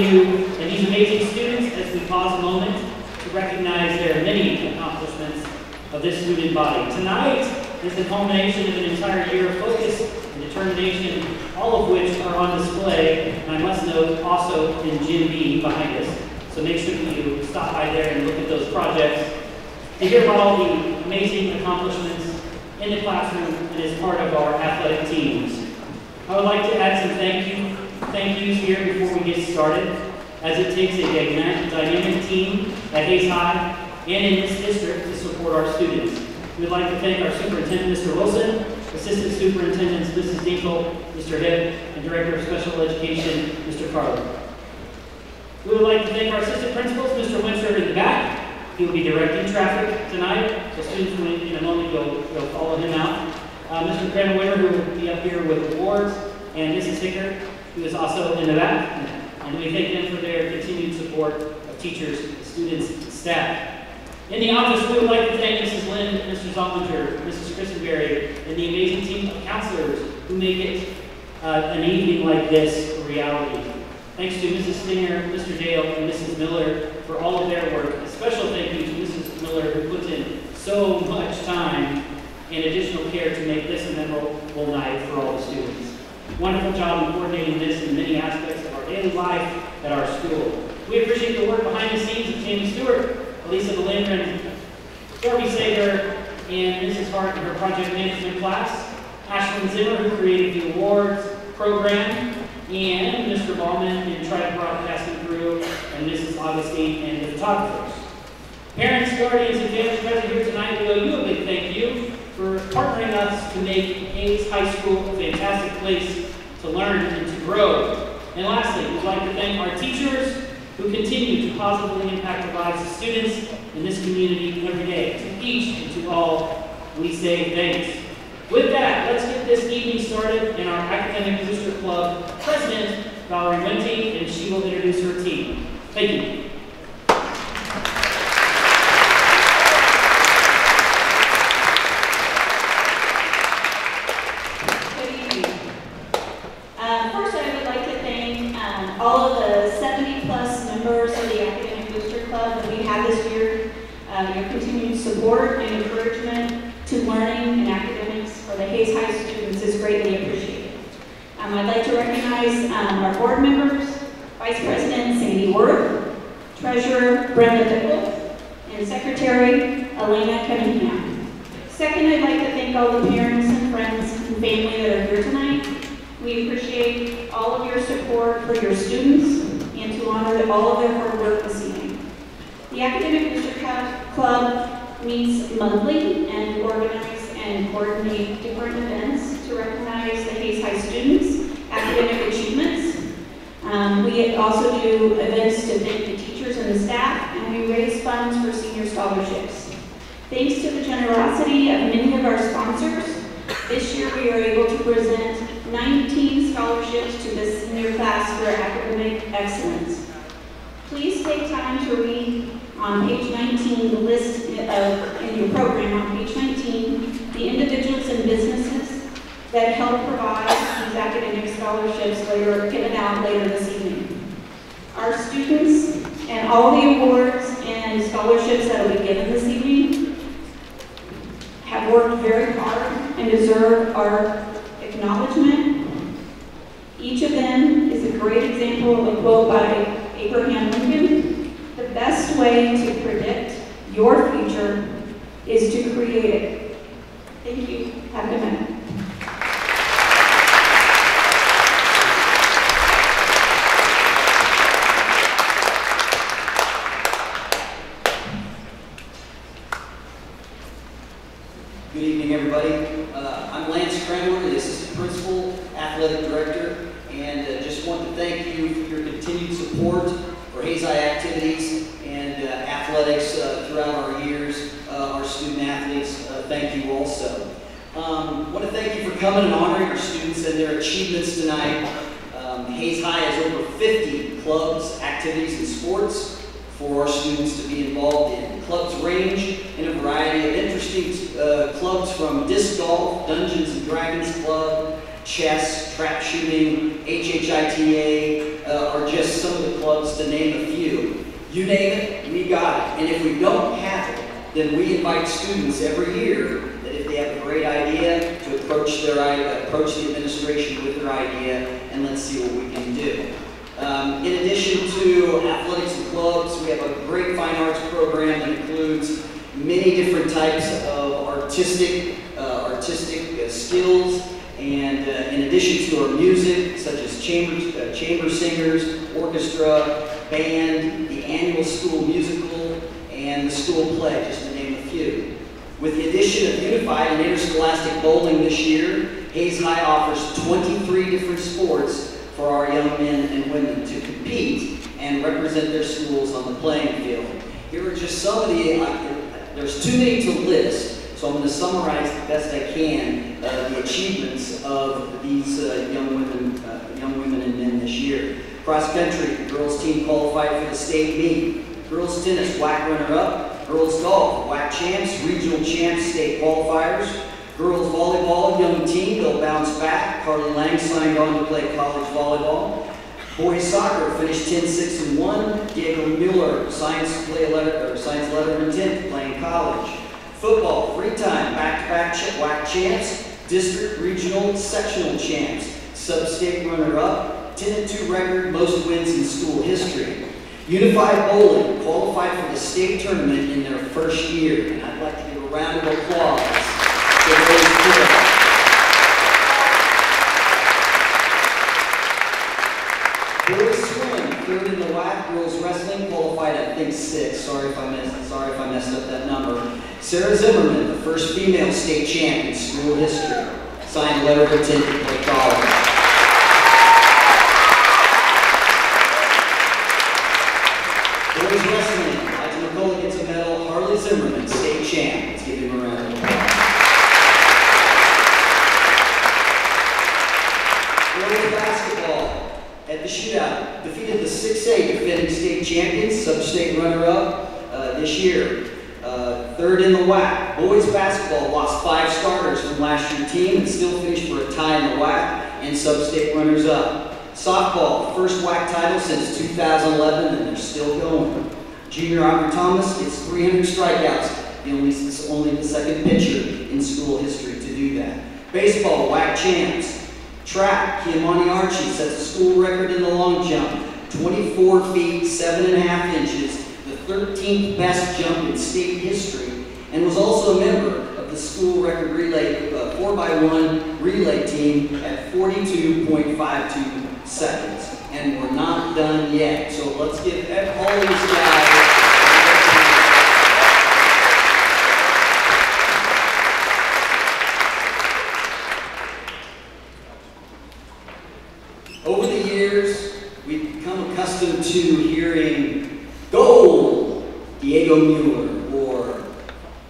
you and these amazing students as we pause a moment to recognize their many accomplishments of this student body. Tonight is the culmination of an entire year of focus and determination, all of which are on display, and I must note, also in Gym B behind us. So make sure that you stop by there and look at those projects to hear about all the amazing accomplishments in the classroom and as part of our athletic teams. I would like to add some thank yous here before we get started, as it takes a dynamic team at Hays High and in this district to support our students. We'd like to thank our superintendent, Mr. Wilson, assistant superintendents, Mrs. Dinkle, Mr. Hibb, and director of special education, Mr. Carter. We would like to thank our assistant principals, Mr. Winter in the back. He will be directing traffic tonight, so students will in a moment go follow him out. Mr. Cranwitter, who will be up here with awards, and Mrs. Hicker, who is also in the back. And we thank them for their continued support of teachers, students, and staff. In the office, we would like to thank Mrs. Lynn, Mr. Zollinger, Mrs. Christenberry, and the amazing team of counselors who make it an evening like this a reality. Thanks to Mrs. Stinger, Mr. Dale, and Mrs. Miller for all of their work. A special thank you to Mrs. Miller, who puts in so much time and additional care to make this a memorable night for all the students. Wonderful job in coordinating this in many aspects of our daily life at our school. We appreciate the work behind the scenes of Tammy Stewart, Elisa Valendran, Darby Sager, and Mrs. Hart in her project management class, Ashlyn Zimmer, who created the awards program, and Mr. Ballman in Tribe Broadcasting Crew, and Mrs. Augustine and the photographers. Parents, guardians, and families present here tonight, we owe you a big thank you for partnering us to make Hays High School a fantastic place to learn and to grow. And lastly, we'd like to thank our teachers who continue to positively impact the lives of students in this community every day. To each and to all, we say thanks. With that, let's get this evening started in our Academic Booster Club President, Valerie Wente, and she will introduce her team. Thank you. First, I would like to thank all of the 70-plus members of the Academic Booster Club that we have this year. Your continued support and encouragement to learning and academics for the Hays High students is greatly appreciated. I'd like to recognize our board members, Vice President Sandy Worth, Treasurer Brenda Pickle, and Secretary Elena Cunningham. Second, I'd like to thank all the parents and friends and family that are here tonight. We appreciate all of your support for your students and to honor all of their hard work this evening. The Academic Booster Club meets monthly and organize and coordinate different events to recognize the Hays High students' academic achievements. We also do events to thank the teachers and the staff, and we raise funds for senior scholarships. Thanks to the generosity of many of our sponsors, this year we are able to present 19 scholarships to the senior class for academic excellence. Please take time to read on page 19 the list in your program on page 19 the individuals and businesses that help provide these academic scholarships given out later this evening. Our students and all the awards and scholarships that will be given this evening have worked very hard and deserve our acknowledgement. Each of them is a great example of a quote by Abraham Lincoln: "The best way to predict your future is to create it." Thank you. Have a good night. Good evening, everybody. I'm Lance Cranwitter, the Assistant Principal, Athletic Director, and just want to thank you for your continued support for Hays High activities and athletics throughout our years. Our student athletes, thank you also. Want to thank you for coming and honoring our students and their achievements tonight. Hays High has over 50 clubs, activities, and sports for our students to be involved in. Clubs range in a variety of interesting clubs, from disc golf, Dungeons and Dragons Club, chess, trap shooting, HHITA, are just some of the clubs, to name a few. You name it, we got it. And if we don't have it, then we invite students every year that if they have a great idea, to approach the administration with their idea, and let's see what we can do. In addition to athletics and clubs, we have a great fine arts program that includes many different types of artistic skills, and in addition to our music, such as chamber singers, orchestra, band, the annual school musical, and the school play, just to name a few. With the addition of unified and interscholastic bowling this year, Hayes High offers 23 different sports for our young men and women to compete and represent their schools on the playing field. Here are just some of the, there's too many to list, so I'm going to summarize the best I can the achievements of these young women and men this year. Cross country, the girls team qualified for the state meet. Girls tennis, WAC runner-up. Girls golf, WAC champs, regional champs, state qualifiers. Girls volleyball, young team, they'll bounce back. Carly Lang signed on to play college volleyball. Boys soccer finished 10-6-1. Diego Mueller, science letter of intent, playing college. Football, free time, back-to-back WAC champs, district, regional, sectional champs, sub-state runner-up, 10-2 record, most wins in school history. Unified bowling qualified for the state tournament in their first year, and I'd like to give a round of applause to those kids. Boys swim, third in the WAC. Girls wrestling qualified, I think 6. Sorry if I messed up that number. Sarah Zimmerman, the first female state champ in school history, signed a letter of intent to play college. Boys wrestling, Elijah McCullough gets a medal. Harley Zimmerman, state champ. Let's give him a round of applause. Girls basketball at the shootout defeated the 6A defending state champions, sub-state runner-up this year. Third in the WAC. Boys basketball lost 5 starters from last year's team and still finished for a tie in the WAC and sub-state runners-up. Softball, first WAC title since 2011, and they're still going. Junior Aubrey Thomas gets 300 strikeouts, only the second pitcher in school history to do that. Baseball, WAC champs. Track, Kiamani Archie sets a school record in the long jump, 24 feet, 7.5 inches, the 13th best jump in state history, and was also a member of the school record relay 4x1 relay team at 42.52 seconds. And we're not done yet. So let's give all these guys. Over the years, we've become accustomed to hearing goal, Diego Mueller, or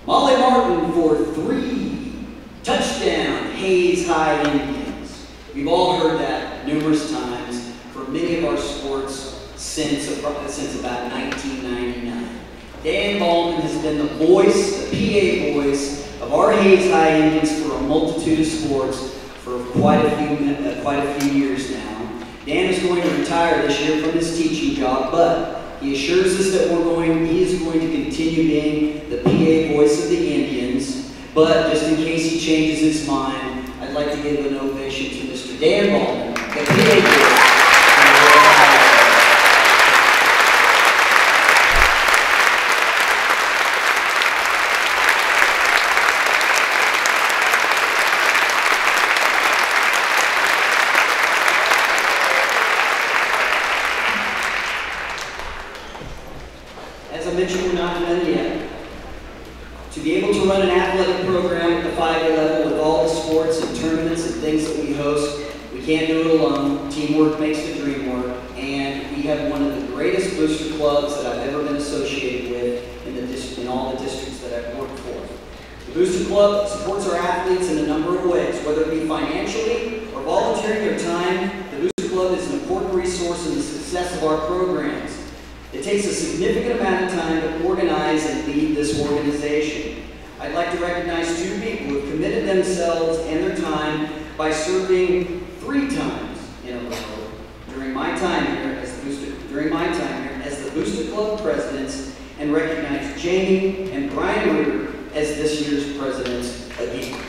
Molly Martin for 3, touchdown, Hayes High Indians. We've all heard that numerous times for many of our sports since about 1999. Dan Ballman has been the voice, the PA voice of our Hayes High Indians for a multitude of sports for quite a few years now. Dan is going to retire this year from his teaching job, but he assures us that he is going to continue being the PA voice of the Indians. But just in case he changes his mind, I'd like to give an ovation to Mr. Dan Ballman, the PA voice. As I mentioned, we're not done yet. To be able to run an athletic program at the 5A level with all the sports and tournaments and things that we host, we can't do it alone. Teamwork makes the dream work, and we have one of the greatest booster clubs that I've ever been associated with in all the districts that I've worked for. The Booster Club supports our athletes in a number of ways, whether it be financially or volunteering their time. The Booster Club is an important resource in the success of our programs. It takes a significant amount of time to organize and lead this organization. I'd like to recognize 2 people who have committed themselves and their time by serving 3 times in a row during my time here during my time here as the Booster Club presidents and recognize Jamie and Brian Reuter as this year's presidents again.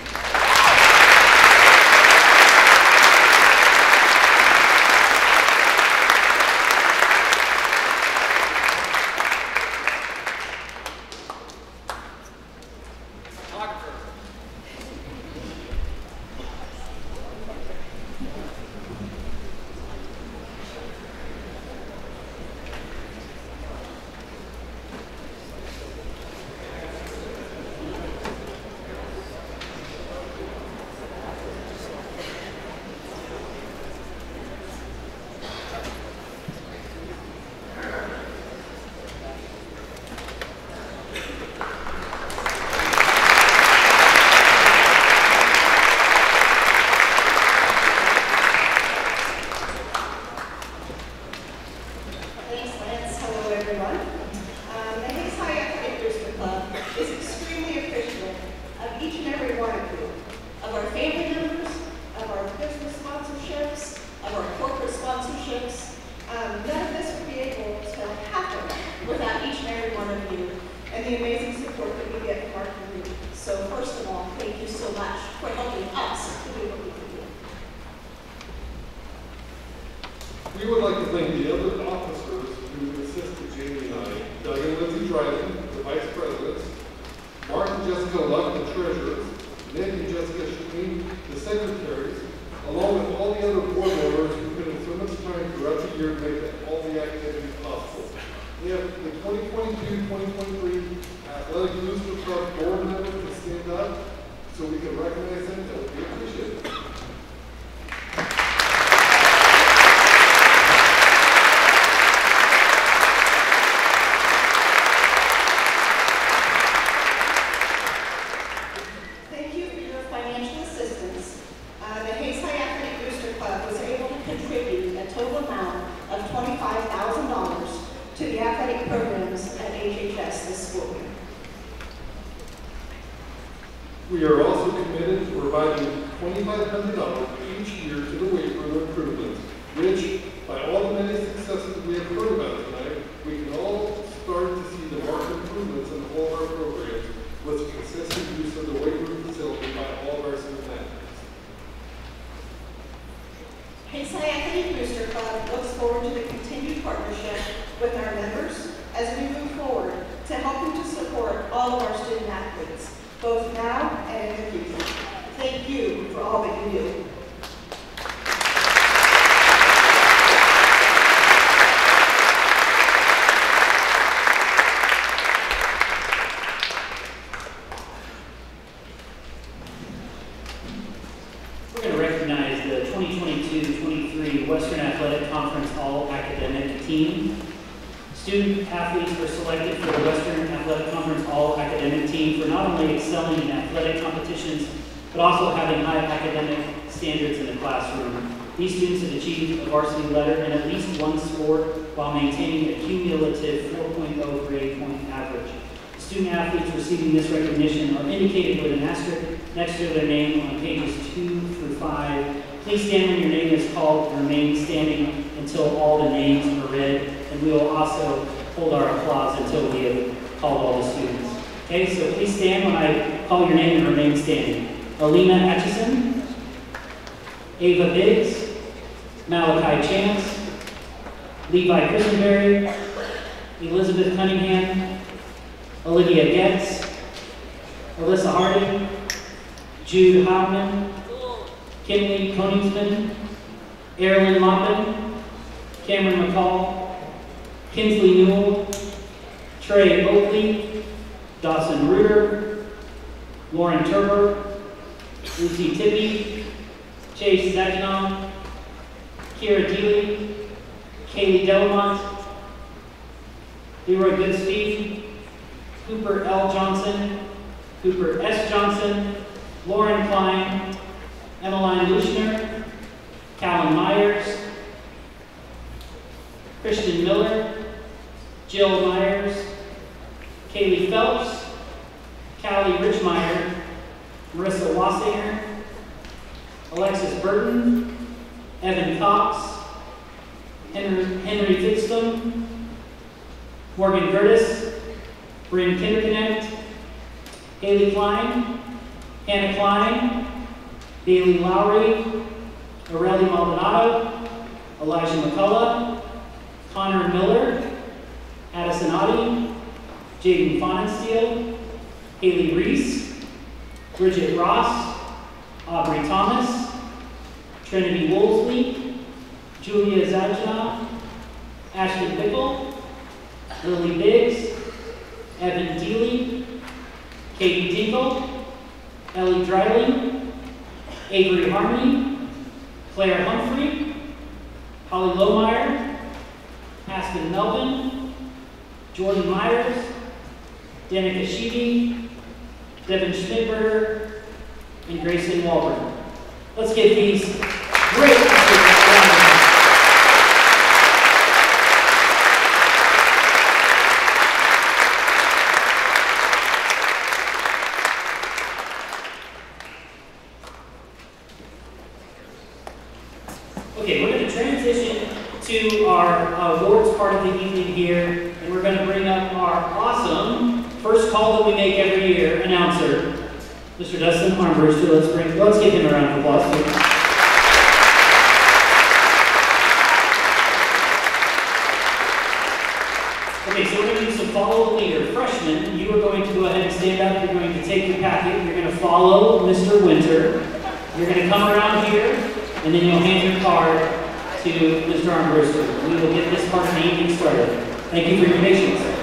We would like to thank the other officers who assisted Jamie and I, Doug and Lindsay Dryden, the vice presidents, Mark and Jessica Luck, the treasurers, Nick and Jessica Sheen, the secretaries, along with all the other board members who put in so much time throughout the year to make all the activities possible. We have the 2022-2023 Athletic Booster Club board members to stand up so we can recognize them. That would be appreciated. We are also committed to providing $2,500 each year to the weight room improvements, which, by all the many successes we have heard about tonight, we can all start to see the marked improvements in all our programs with consistent use of the weight room facility by all of our student athletes. Hayes High Athletic Booster Club looks forward to the continued partnership with our members as we move forward to helping to support all of our student athletes, both now and in the future. Thank you for all that you do. We're going to recognize the 2022-23 Western Athletic Conference All-Academic Team. Student athletes were selected for the Western Athletic Conference All-Academic Team for not only excelling in athletic competitions, but also having high academic standards in the classroom. These students have achieved a varsity letter in at least one sport while maintaining a cumulative 4.0 grade point average. The student athletes receiving this recognition are indicated with an asterisk next to their name on pages 2 through 5. Please stand when your name is called and remain standing until all the names are read. And we will also hold our applause until we have called all the students. Okay, so please stand when I call your name and remain standing. Alina Atchison, Ava Biggs, Malachi Chance, Levi Christenberry, Elizabeth Cunningham, Olivia Getz, Alyssa Harding, Jude Hoffman, Kinley Koningsman, Erilyn Loppin, Cameron McCall, Kinsley Newell, Trey Oakley, Dawson Reuter, Lauren Turber, Lucy Tippy, Chase Saginaw, Kira Deely, Kaylee Delamont, Leroy Goodspeed, Cooper L. Johnson, Cooper S. Johnson, Lauren Klein, Emmeline Luschner, Callan Myers, Christian Miller, Jill Myers, Kaylee Phelps, Callie Richmeyer, Marissa Wassinger, Alexis Burton, Evan Cox, Henry Fitzston, Morgan Curtis, Bryn Kinderconnect, Haley Klein, Hannah Klein, Bailey Lowry, Aurelie Maldonado, Elijah McCullough, Connor Miller, Addison Oddie, Jaden Fonensteel, Haley Reese, Bridget Ross, Aubrey Thomas, Trinity Woolsey, Julia Zajna, Ashton Bickle, Lily Biggs, Evan Deely, Katie Dinkle, Ellie Dreiling, Avery Harmony, Claire Humphrey, Holly Lohmeyer, Aspen Melvin, Jordan Myers, Danica Sheedy, Devin Schmidberger, and Grayson Walburn. Let's give these great athletes. Okay, we're going to transition to our awards part of the evening here, and we're going to bring up our awesome first call that we make every year announcer, Mr. Dustin Armbruster. Let's give him a round of applause, please. Okay, so we're going to do some follow the leader. Freshmen, you are going to go ahead and stand up. You're going to take your packet. You're going to follow Mr. Winter. You're going to come around here, and then you'll hand your card to Mr. Armbruster. We will get this part of the evening started. Thank you for your patience.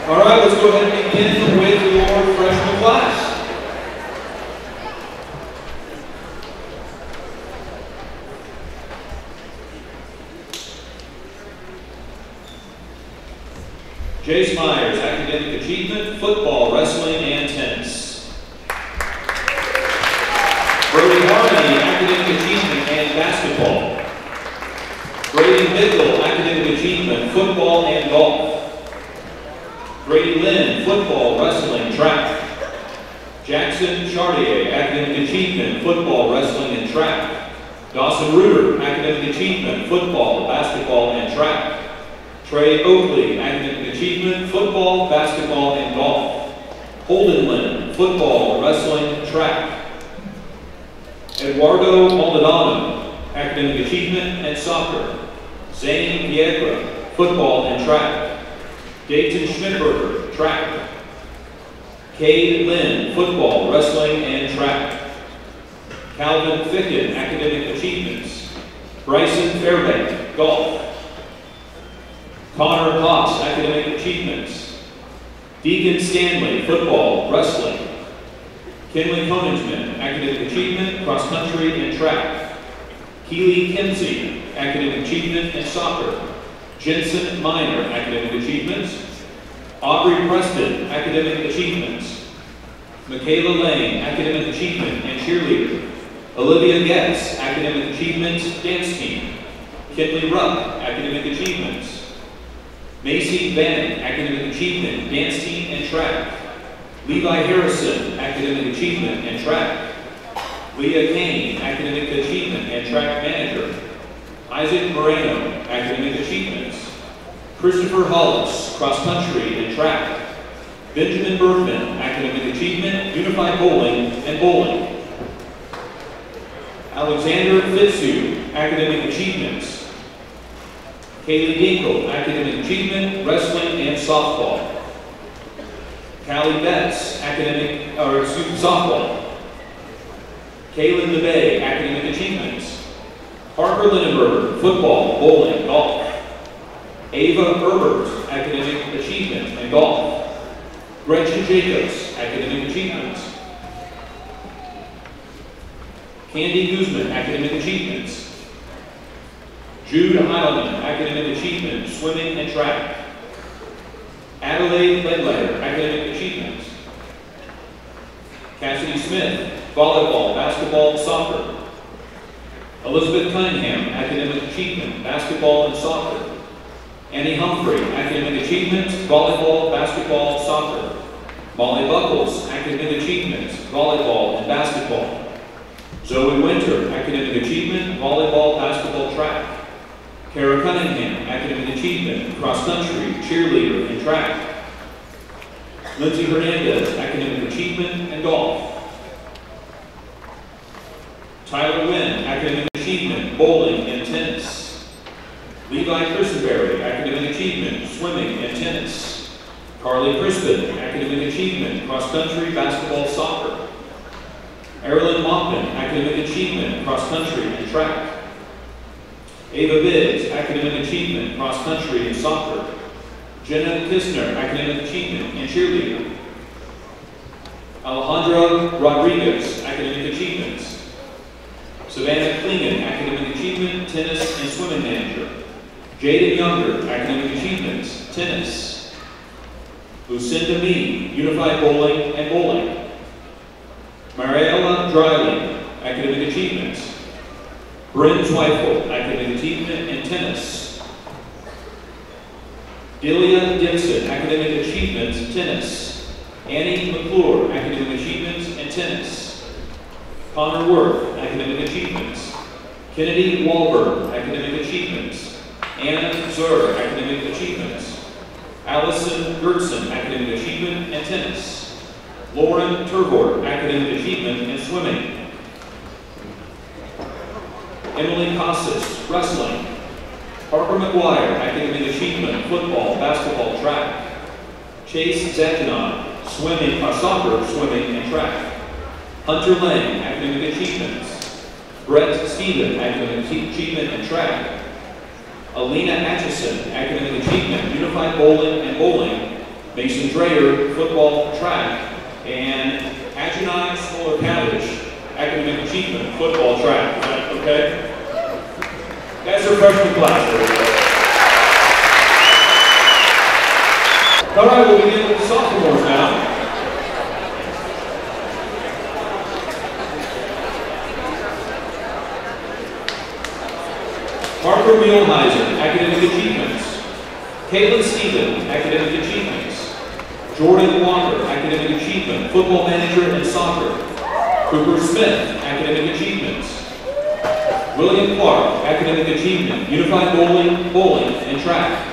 All right, let's go ahead and begin with your freshman class. Jace Myers, academic achievement, football, wrestling, and tennis. Brody Harmony, academic achievement and basketball. Brady Bickle, academic achievement, football and golf. Grady Lynn, football, wrestling, track. Jackson Chartier, academic achievement, football, wrestling, and track. Dawson Reuter, academic achievement, football, basketball, and track. Trey Oakley, academic achievement, football, basketball, and golf. Holden Lynn, football, wrestling, track. Eduardo Maldonado, academic achievement and soccer. Zane Viegra, football and track. Dayton Schmidberger, track. Cade Lynn, football, wrestling, and track. Calvin Ficken, academic achievements. Bryson Fairbank, golf. Connor Haas, academic achievements. Deacon Stanley, football, wrestling. Kinley Konigsman, academic achievement, cross country, and track. Keely Kimsey, academic achievement and soccer. Jensen Miner, academic achievements. Aubrey Preston, academic achievements. Michaela Lane, academic achievement and cheerleader. Olivia Getz, academic achievements, dance team. Kinley Rupp, academic achievements. Macy Bannon, academic achievement, dance team and track. Levi Harrison, academic achievement and track. Leah Kane, Academic Achievement and Track Manager. Isaac Moreno, Academic Achievements. Christopher Hollis, Cross Country and Track. Benjamin Bergman, Academic Achievement, Unified Bowling and Bowling. Alexander Fitzu, Academic Achievements. Kaylee Ginkle, Academic Achievement, Wrestling and Softball. Callie Betts, Softball. Kaylin DeBay, Academic Achievements. Parker Lindenberger, Football, Bowling, Golf. Ava Herbert, Academic Achievement and Golf. Gretchen Jacobs, Academic Achievements. Candy Guzman, Academic Achievements. Jude Heilman, Academic Achievement, Swimming and Track. Adelaide Ledletter, Academic Achievements. Cassidy Smith, Volleyball, Basketball, Soccer. Elizabeth Cunningham, Academic Achievement, Basketball and Soccer. Annie Humphrey, Academic Achievement, Volleyball, Basketball, Soccer. Molly Buckles, Academic Achievement, Volleyball and Basketball. Zoe Winter, Academic Achievement, Volleyball, Basketball, Track. Kara Cunningham, Academic Achievement, Cross Country, Cheerleader and Track. Lindsay Hernandez, Academic Achievement and Golf. Tyler Wynn, Academic Achievement, Bowling and Tennis. Levi Christenberry, Academic Achievement, Swimming and Tennis. Carly Crispin, Academic Achievement, Cross Country, Basketball, Soccer. Erilyn Mockman, Academic Achievement, Cross Country and Track. Ava Biggs, Academic Achievement, Cross Country and Soccer. Jenna Kistner, Academic Achievement and Cheerleader. Alejandra Rodriguez, Academic Achievements. Savannah Klingon, Academic Achievement, Tennis and Swimming Manager. Jaden Younger, Academic Achievements, Tennis. Lucinda Mead, Unified Bowling and Bowling. Mariella Dryling, Academic Achievements. Bryn Zweifel, Academic Achievement and Tennis. Delia Dixon, Academic Achievements, Tennis. Annie McClure, Academic Achievements and Tennis. Connor Worth, Academic Achievements. Kennedy Wahlberg, Academic Achievements. Anna Zur, Academic Achievements. Allison Gertson, Academic Achievement and Tennis. Lauren Turgor, Academic Achievement and Swimming. Emily Casas, Wrestling. Parker McGuire, Academic Achievement, Football, Basketball, Track. Chase Zajanon, Soccer, Swimming and Track. Hunter Lang, Academic Achievements. Brett Stephen, Academic Achievement and Track. Alina Atchison, Academic Achievement, Unified Bowling and Bowling. Mason Dreyer, Football, Track. And Adjonai Smoller Cabbage, Academic Achievement, Football, Track. Is that okay? That's our freshman class. All right, we'll begin with the sophomores now. Parker Muehlheiser, Academic Achievements. Caitlin Stephen, Academic Achievements. Jordan Walker, Academic Achievement, Football Manager and Soccer. Cooper Smith, Academic Achievements. William Clark, Academic Achievement, Unified Bowling and Track.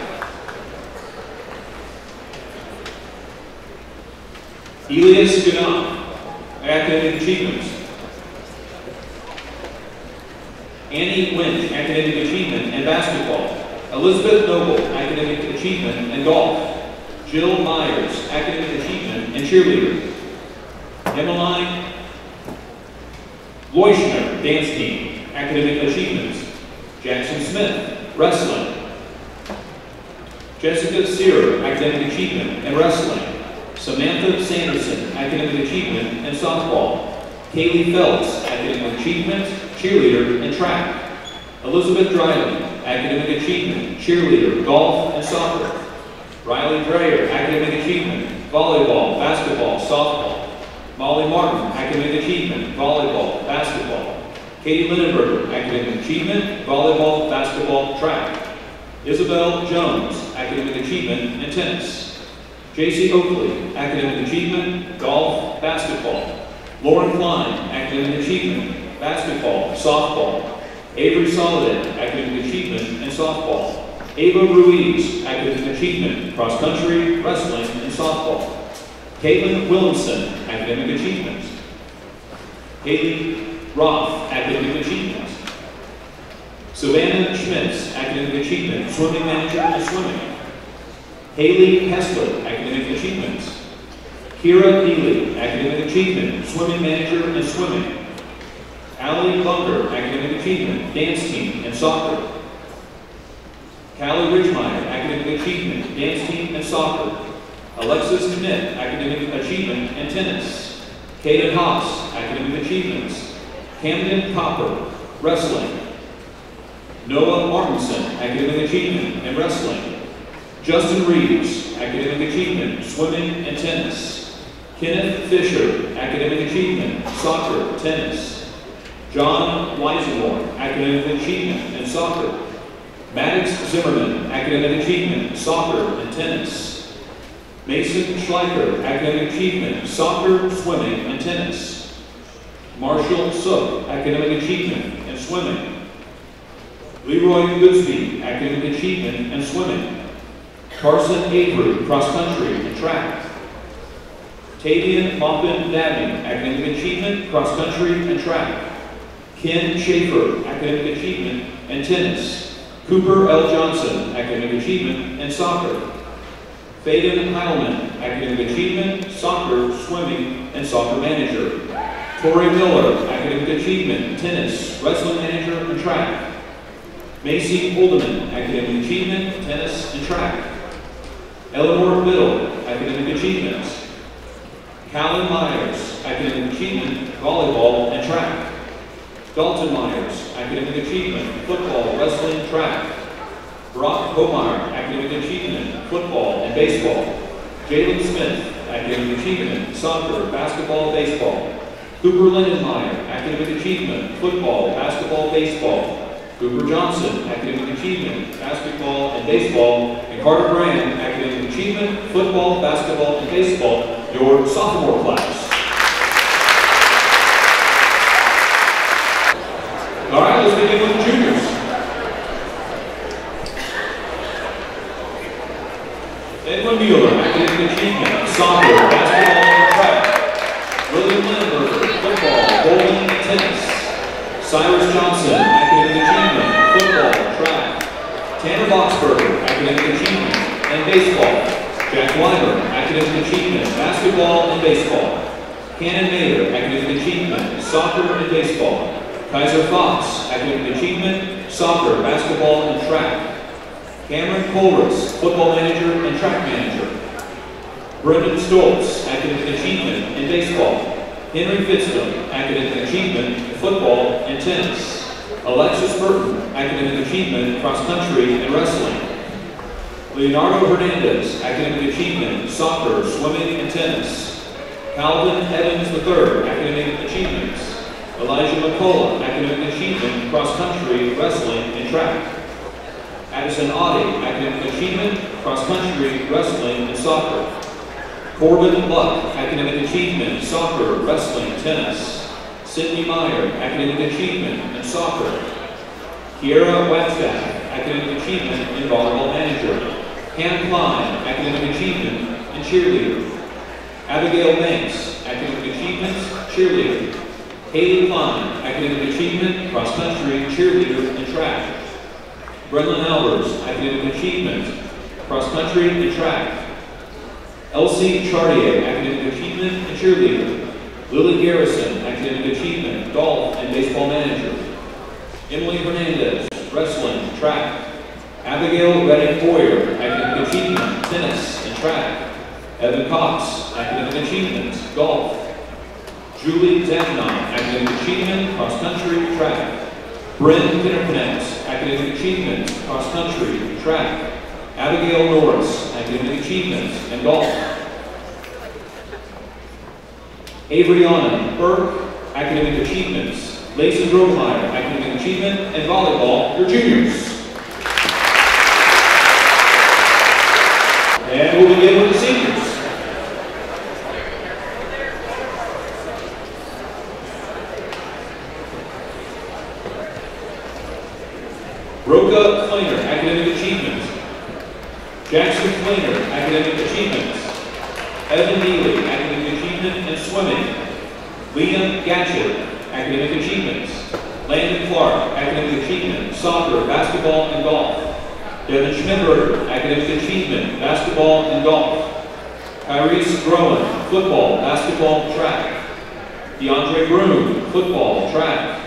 Elias Gunnar, Academic Achievements. Annie Wynn, Academic Achievement and Basketball. Elizabeth Noble, Academic Achievement and Golf. Jill Myers, Academic Achievement and Cheerleader. Emmeline Leuschner, Dance Team, Academic Achievements. Jackson Smith, Wrestling. Jessica Sear, Academic Achievement and Wrestling. Samantha Sanderson, Academic Achievement and Softball. Kaylee Phelps, Academic Achievement, Cheerleader and Track. Elizabeth Dryling, Academic Achievement, Cheerleader, Golf and Soccer. Riley Dreyer, Academic Achievement, Volleyball, Basketball, Softball. Molly Martin, Academic Achievement, Volleyball, Basketball. Katie Lindenberger, Academic Achievement, Volleyball, Basketball, Track. Isabel Jones, Academic Achievement and Tennis. J.C. Oakley, Academic Achievement, Golf, Basketball. Lauren Klein, academic achievement, basketball, softball. Avery Soliday, academic achievement and softball. Ava Ruiz, academic achievement, cross country, wrestling, and softball. Caitlin Williamson, academic achievement. Haley Roth, academic achievement. Savannah Schmitz, academic achievement, swimming manager and swimming. Haley Hessler, academic achievement. Kira Neely, academic achievement, swimming manager and swimming. Allie Bunker, academic achievement, dance team and soccer. Callie Richmeyer, academic achievement, dance team and soccer. Alexis Schmidt, academic achievement and tennis. Kaden Haas, academic achievements. Camden Copper, wrestling. Noah Martinson, academic achievement and wrestling. Justin Reeves, academic achievement, swimming and tennis. Kenneth Fisher, academic achievement, soccer, tennis. John Weisenmore, academic achievement and soccer. Maddox Zimmerman, academic achievement, soccer and tennis. Mason Schleicher, academic achievement, soccer, swimming and tennis. Marshall Sook, academic achievement and swimming. Leroy Goodsby, academic achievement and swimming. Carson Avery, cross country and track. Tavian Maupin Dabney, academic achievement, cross country and track. Ken Schaefer, academic achievement and tennis. Cooper L. Johnson, academic achievement and soccer. Faden Heilman, academic achievement, soccer, swimming, and soccer manager. Tori Miller, academic achievement, tennis, wrestling manager, and track. Macy Holdeman, academic achievement, tennis, and track. Eleanor Biddle, academic achievements. Callan Myers, academic achievement, volleyball, and track. Dalton Myers, academic achievement, football, wrestling, track. Brock Homeyer, academic achievement, football, and baseball. Jalen Smith, academic achievement, soccer, basketball, baseball. Cooper Lindenmeyer, academic achievement, football, basketball, baseball. Cooper Johnson, academic achievement, basketball, and baseball. And Carter Brand, academic achievement, football, basketball, and baseball, your sophomore class. All right, let's begin with the juniors. Edwin Mueller, academic achievement, soccer, basketball, and track. William Lindbergh, football, bowling, and tennis. Cyrus Johnson, academic achievement, football, track. Tanner Boxberger, academic achievement, and baseball. Jack Weimer, academic achievement, basketball, and baseball. Cannon Mayer, academic achievement, soccer, and baseball. Kaiser Fox, academic achievement, soccer, basketball, and track. Cameron Colress, football manager and track manager. Brendan Stoltz, academic achievement in baseball. Henry Fitzgerald, academic achievement in football and tennis. Alexis Burton, academic achievement, cross country and wrestling. Leonardo Hernandez, academic achievement, soccer, swimming, and tennis. Calvin Evans III, academic achievements. Elijah McCullough, academic achievement, cross country, wrestling, and track. Addison Audie, academic achievement, cross country, wrestling, and soccer. Corbin Luck, academic achievement, soccer, wrestling, tennis. Sydney Meyer, academic achievement, and soccer. Kiera Wagstaff, academic achievement, and volleyball manager. Hannah Klein, academic achievement, and cheerleader. Abigail Banks, academic achievements, cheerleader. Haley Klein, academic achievement, cross country, cheerleader, and track. Brendan Albers, academic achievement, cross country, and track. Elsie Chartier, academic achievement, and cheerleader. Lily Garrison, academic achievement, golf, and baseball manager. Emily Hernandez, wrestling, track. Abigail Redding Boyer, academic achievement, tennis, and track. Evan Cox, academic achievement, golf. Julie Zavnon, academic achievement, cross country, track. Bryn Kinnerknecht, academic achievement, cross country, track. Abigail Norris, academic achievement, and golf. Avriana Burke, academic achievements. Lacey Gromeyer, academic achievement, and volleyball, your juniors. And we'll begin with the seniors. Roca Flainer, academic achievements. Jackson Flainer, academic achievements. Evan Neely, academic achievement in swimming. Liam Gatchett, academic achievements. Landon Clark, academic achievement, soccer, basketball, and golf. Devin Schmidberger, academic achievement, basketball and golf. Tyrese Groen, football, basketball, track. DeAndre Broom, football, track.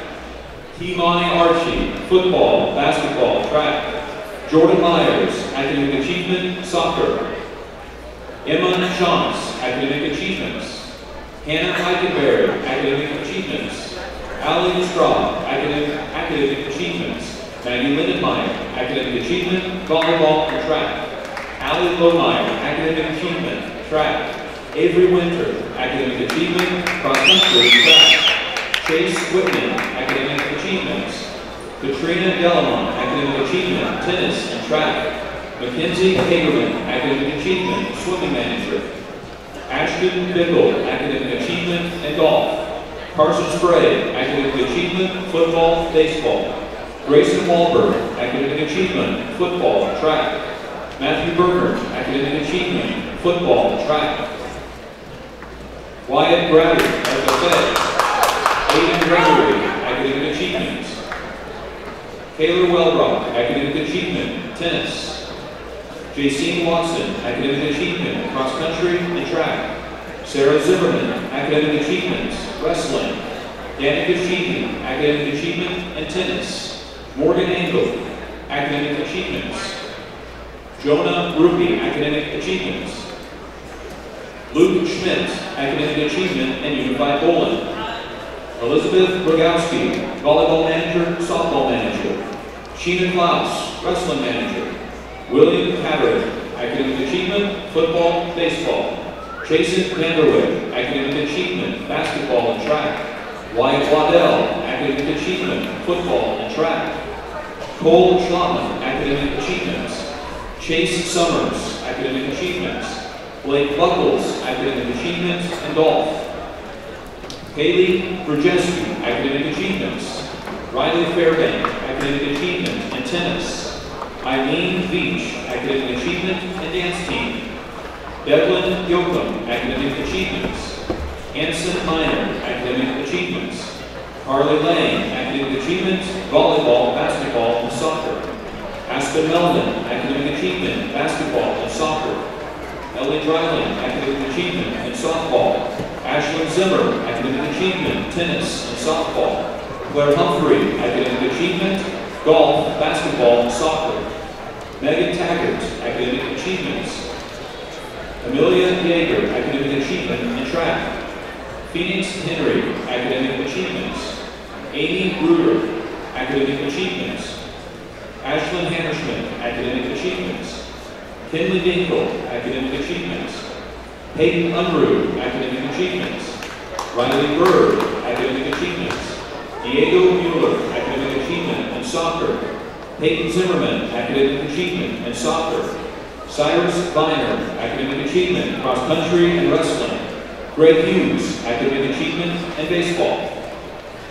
Kimani Archie, football, basketball, track. Jordan Myers, academic achievement, soccer. Emma Shantz, academic achievements. Hannah Eichenberry, academic achievements. Allie Straub, academic achievements. Maggie Lindenmeyer, academic achievement, volleyball and track. Allie Lohmeyer, academic achievement, track. Avery Winter, academic achievement, cross-country, track. Chase Whitman, academic achievements. Katrina Delamont, academic achievement, tennis and track. Mackenzie Hagerman, academic achievement, swimming manager. Ashton Bickle, academic achievement and golf. Carson Spray, academic achievement, football, baseball. Grayson Wahlberg, academic achievement, football, track. Matthew Berger, academic achievement, football, track. Wyatt Brady, as I said. Aiden Gregory, academic achievements. Taylor Wellbrock, academic achievement, tennis. Jacine Watson, academic achievement, cross country and track. Sarah Zimmerman, academic achievements, wrestling. Danica Sheehy, academic achievement and tennis. Morgan Engel, academic achievements. Jonah Ruby, academic achievements. Luke Schmidt, academic achievement and unified bowling. Elizabeth Rogowski, volleyball manager, softball manager. Sheena Klaus, wrestling manager. William Patterick, academic achievement, football, baseball. Jason Vanderwick, academic achievement, basketball and track. Wyatt Waddell, academic achievement, football and track. Cole Schlotman, academic achievements. Chase Summers, academic achievements. Blake Buckles, academic achievements and golf. Haley Brzezinski, academic achievements. Riley Fairbank, academic achievement and tennis. Eileen Veach, academic achievement and dance team. Devlin Yoakum, academic achievements. Anson Miner, academic achievements. Harley Lane, academic achievements, volleyball, basketball, and soccer. Aspen Melvin, academic achievement, basketball, and soccer. Ellie Dryland, academic achievement, and softball. Ashlyn Zimmer, academic achievement, tennis, and softball. Claire Humphrey, academic achievement, golf, basketball, and soccer. Megan Taggart, academic achievements. Amelia Yeager, academic achievement and track. Phoenix Henry, academic achievements. Amy Bruder, academic achievements. Ashlyn Hammerschmidt, academic achievements. Kinley Dinkle, academic achievements. Hayden Unruh, academic achievements. Riley Bird, academic achievements. Diego Mueller, academic achievement and soccer. Peyton Zimmerman, academic achievement and soccer. Cyrus Viner, academic achievement, cross country and wrestling. Greg Hughes, academic achievement and baseball.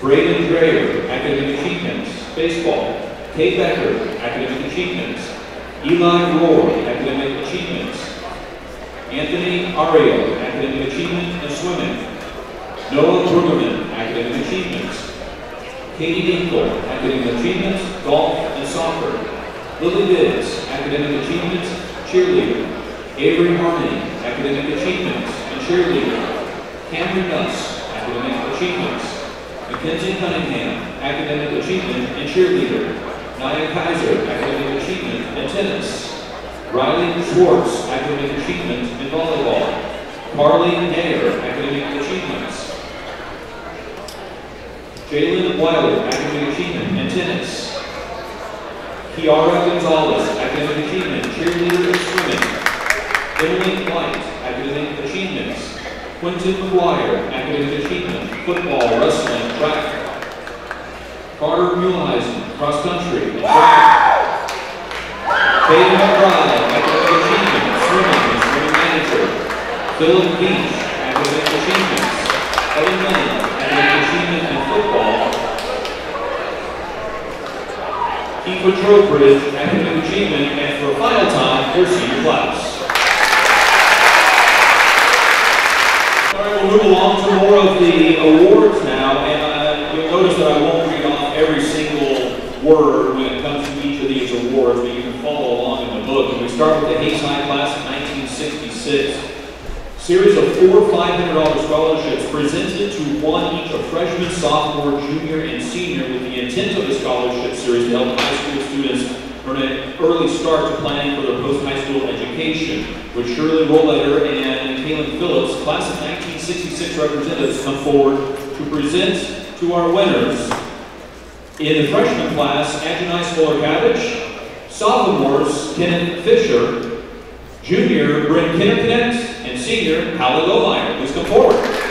Braden Dreyer, academic achievements, baseball. Kay Becker, academic achievements. Eli Rohr, academic achievements. Anthony Ario, academic achievement and swimming. Noah Brueggemann, academic achievements. Katie Dinkle, academic achievements, golf and soccer. Lily Biggs, academic achievements, cheerleader. Avery Harmony, academic achievements and cheerleader. Cameron Nuss, academic achievements. Mackenzie Cunningham, academic achievement and cheerleader. Nia Kaiser, academic achievement and tennis. Riley Schwartz, academic achievement in volleyball. Carly Nair, academic achievements. Jalen Wilder, academic achievement in tennis. Kiara Gonzalez, academic achievement, cheerleader and swimming. Emily White, academic achievements. Quentin McGuire, academic achievement, football, wrestling, track. Carter Muleheisen, cross country and track. Hayden McBride, academic achievement, swimming and swimming manager. Philip Beach, academic achievements. Evan Lane, academic achievement in football. Kiefer Trowbridge, academic achievement, and for a final time, their senior class. All right, we'll move along to more of the awards now, and you'll notice that I won't read off every single word when it comes to each of these awards, but you can follow along in the book. And we start with the Hayes High class of 1966. Series of 4 $500 scholarships presented to one each of freshman, sophomore, junior, and senior, with the intent of the scholarship series to help high school students earn an early start to planning for their post-high school education. With Shirley Rolleder and Kaylin Phillips, class of 1966 representatives come forward to present to our winners. In the freshman class, Adonai Fuller-Cabbage, sophomores, Kenneth Fisher, junior, Bryn Kinnerknecht, and senior, Hallie Lohmeyer. Please come forward.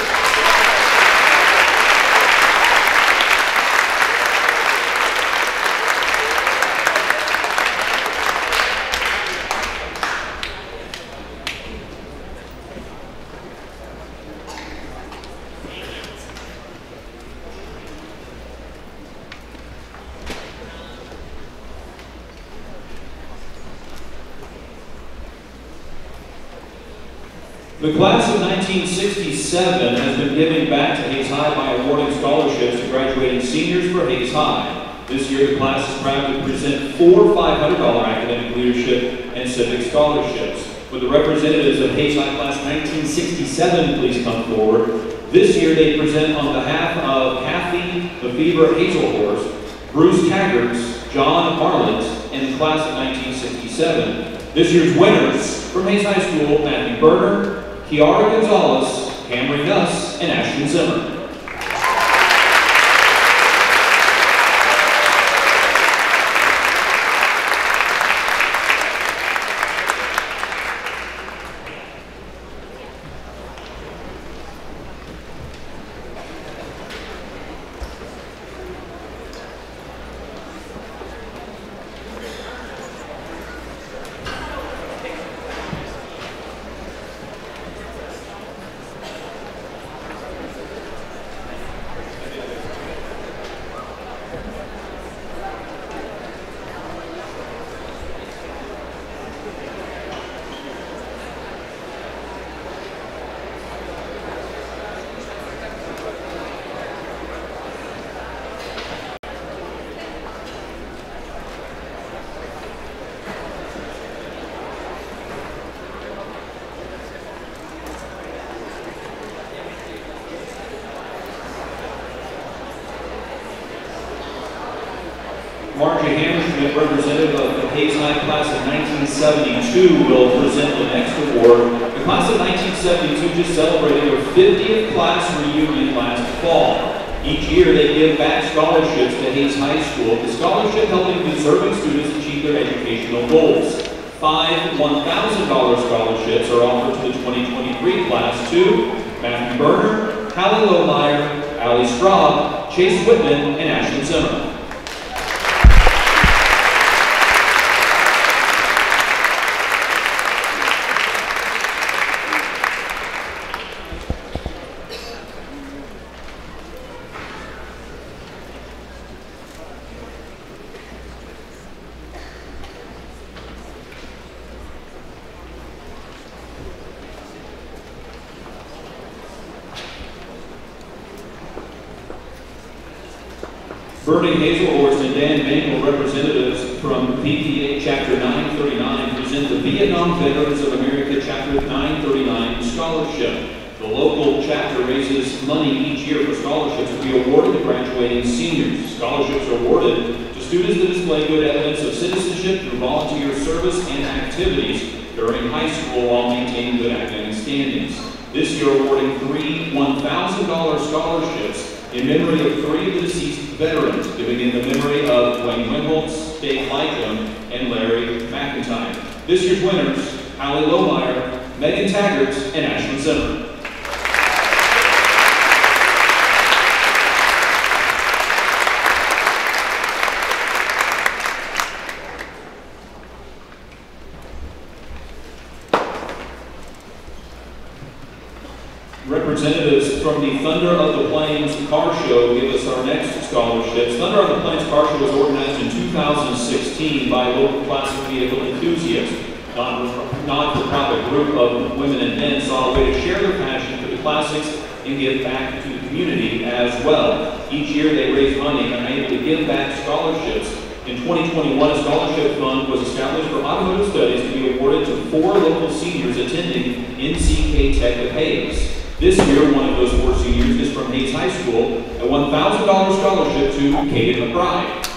The class of 1967 has been giving back to Hayes High by awarding scholarships to graduating seniors for Hayes High. This year, the class is proud to present 4 $500 academic leadership and civic scholarships. Would the representatives of Hayes High class 1967 please come forward? This year, they present on behalf of Kathy Lefevre Hazelhorst, Bruce Taggart, John Marlett, and the class of 1967. This year's winners from Hayes High School, Matthew Berner, Kiara Gonzalez, Camry Nuss, and Ashton Zimmer. Margie Hammerschmidt, representative of the Hayes High class of 1972, will present the next award. The class of 1972 just celebrated their 50th class reunion last fall. Each year they give back scholarships to Hayes High School, the scholarship helping deserving students achieve their educational goals. 5 $1,000 scholarships are offered to the 2023 class to Matthew Berner, Hallie Lohmeyer, Allie Straub, Chase Whitman, and Ashton Zimmer. Bernie Hazelhorst and Dan Mangle, representatives from VPA Chapter 939, present the Vietnam Veterans of America Chapter 939 Scholarship. The local chapter raises money each year for scholarships to be awarded to graduating seniors. Scholarships are awarded to students that display good evidence of citizenship through volunteer service and activities during high school while maintaining good academic standings. This year, awarding 3 $1,000 scholarships in memory of 3 of the deceased veterans, giving in the memory of Wayne Wimholtz, Dave Lycombe, and Larry McIntyre. This year's winners, Hallie Lohmeyer, Megan Taggart, and Ashton Zimmer. Representatives from the Thunder of the Plains Car Show give us our next scholarships. Thunder of the Plains Car Show was organized in 2016 by local classic vehicle enthusiasts. Not-for-profit group of women and men saw a way to share their passion for the classics and give back to the community as well. Each year they raise money and are able to give back scholarships. In 2021, a scholarship fund was established for automotive studies to be awarded to 4 local seniors attending NCK Tech of Hayes. This year, one of those 4 seniors is from Hayes High School, a $1,000 scholarship to Kaden McBride.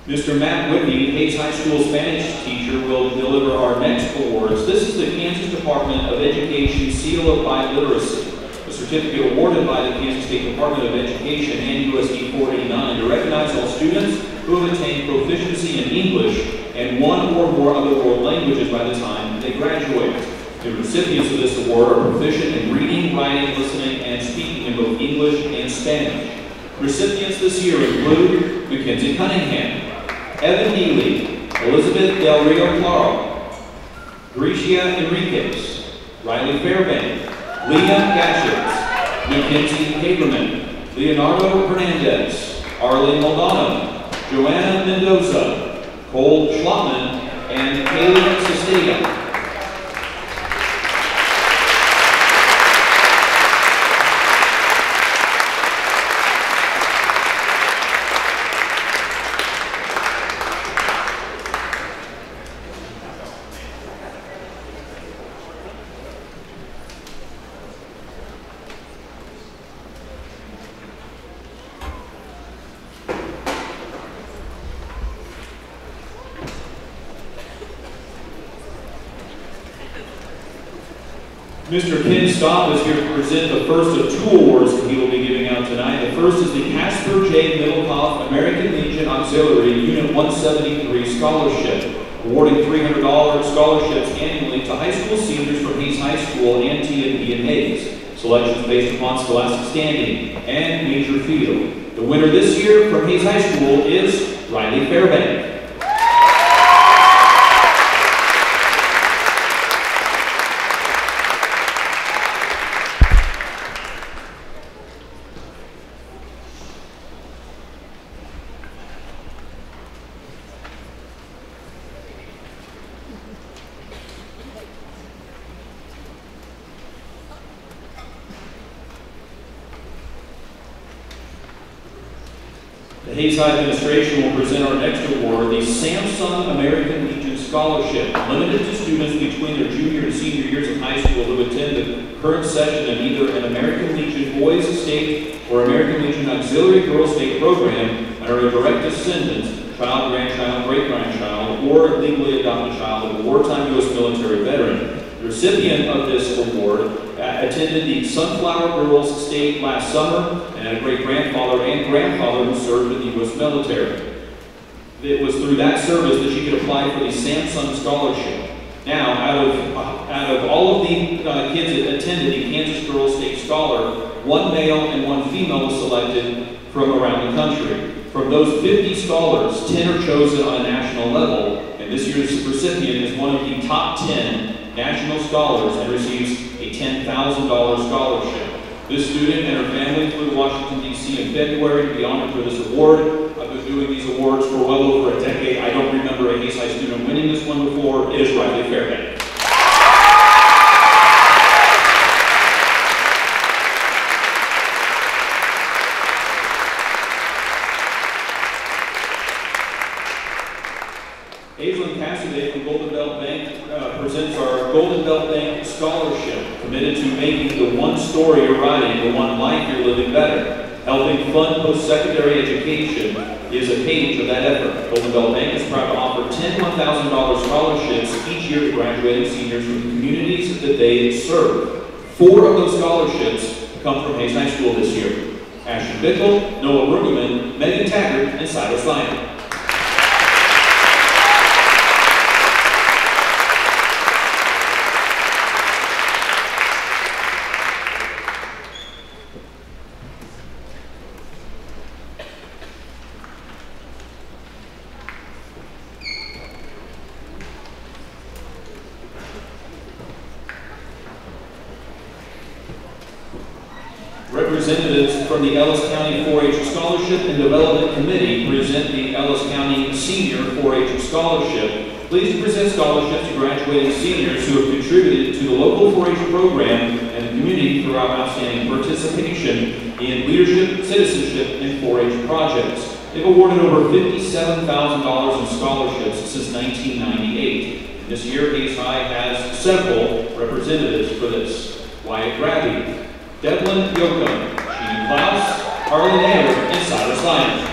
Mr. Matt Whitney, Hayes High School Spanish teacher, will deliver our next awards. This is the Kansas Department of Education Seal of Biliteracy, a certificate awarded by the Kansas State Department of Education and USD 489 to recognize all students who have attained proficiency in English and 1 or more other world languages by the time they graduate. The recipients of this award are proficient in reading, writing, listening, and speaking in both English and Spanish. Recipients this year include Mackenzie Cunningham, Evan Neely, Elizabeth Del Rio Claro, Gracia Enriquez, Riley Fairbank, Leah Gashitz, Mackenzie Haberman, Leonardo Hernandez, Arlene Maldonado, Joanna Mendoza, Cole Schlottman, and Haley Sestega. Mr. Ken Staub is here to present the first of 2 awards that he will be giving out tonight. The first is the Casper J. Middlecoff American Legion Auxiliary Unit 173 Scholarship, awarding $300 scholarships annually to high school seniors from Hayes High School and T&E in Hayes. Selections based upon scholastic standing and major field. The winner this year from Hayes High School is Riley Fairbank. The Hayes High administration will present our next award, the Samsung American Legion Scholarship, limited to students between their junior and senior years of high school who attend the current session of either an American Legion Boys State or American Legion Auxiliary Girls State program and are a direct descendant, child, grandchild, great-grandchild, or legally adopted child of a wartime U.S. military veteran. The recipient of this award attended the Sunflower Girls State last summer and had a great-grandfather and grandfather who served in the U.S. military. It was through that service that she could apply for the Samsung Scholarship. Now, out of all of the kids that attended the Kansas Girls State Scholar, 1 male and 1 female was selected from around the country. From those 50 scholars, 10 are chosen on a national level, and this year's recipient is one of the top 10 national scholars and receives a $10,000 scholarship. This student and her family flew to Washington, D.C. in February to be honored for this award. I've been doing these awards for well over a decade. I don't remember a Hayes High student winning this one before. It is Riley Fairbank. Aislinn Cassidy from Golden Belt Bank presents our Golden Belt Bank Scholarship, committed to making the one story you're writing, the one life you're living better. Helping fund post-secondary education is a page of that effort. Golden Belt Bank is proud to offer 10 $1,000 scholarships each year to graduating seniors from the communities that they serve. 4 of those scholarships come from Hayes High School this year. Ashton Bickle, Noah Rugerman, Megan Taggart, and Silas Lyon. representatives from the Ellis County 4-H Scholarship and Development Committee present the Ellis County Senior 4-H Scholarship. Pleased to present scholarships to graduating seniors who have contributed to the local 4-H program and the community through our outstanding participation in leadership, citizenship, and 4-H projects. They've awarded over $57,000 in scholarships since 1998. This year, Hays High has several representatives for this. Wyatt Grabby, Devlin Yoakum, Sheehan Klaus, Harlan Naylor, and Cyrus Lyons.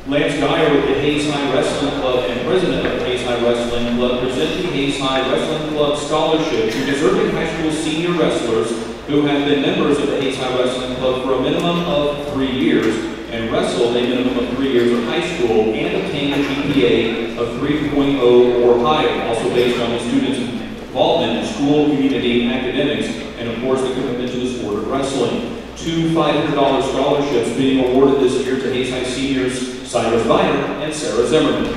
Lance Geyer with the Hays High Wrestling Club and president of the Hays High Wrestling Club present the Hays High Wrestling Club Scholarship to deserving high school senior wrestlers who have been members of the Hays High Wrestling Club for a minimum of 3 years and wrestled a minimum of 3 years of high school and obtained a GPA of 3.0 or higher, also based on the students' involvement in school, community, and academics, and of course the commitment to the sport of wrestling. 2 $500 scholarships being awarded this year to Hays High seniors Cyrus Viner and Sarah Zimmerman.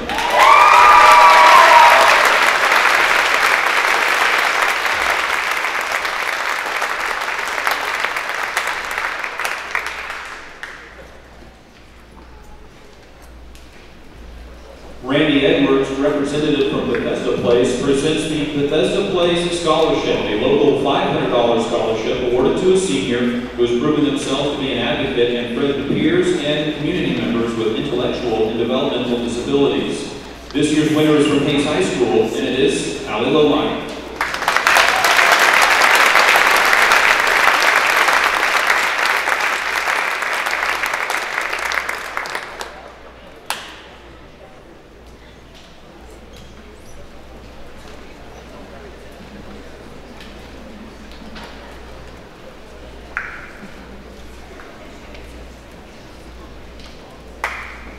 Randy Edwards, representative from Bethesda Place, presents the Bethesda Place Scholarship, a local $500 scholarship awarded to a senior who has proven himself to be an advocate and friend to peers and community members with intellectual and developmental disabilities. This year's winner is from Hays High School, and it is Allie Lowline.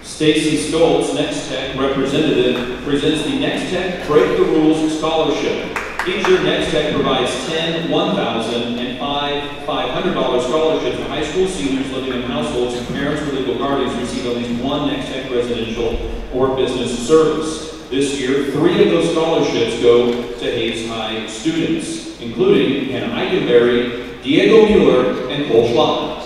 Stacy Stoltz, Next Tech representative, presents the Next Tech Break the Rules Scholarship. Each year, Next Tech provides 10 $1,000 and 5 $500 scholarships to high school seniors living in households whose parents or legal guardians receive at least one Next Tech residential or business service. This year, 3 of those scholarships go to Hays High students, including Hannah Eikenberry, Diego Mueller, and Cole Schlotman.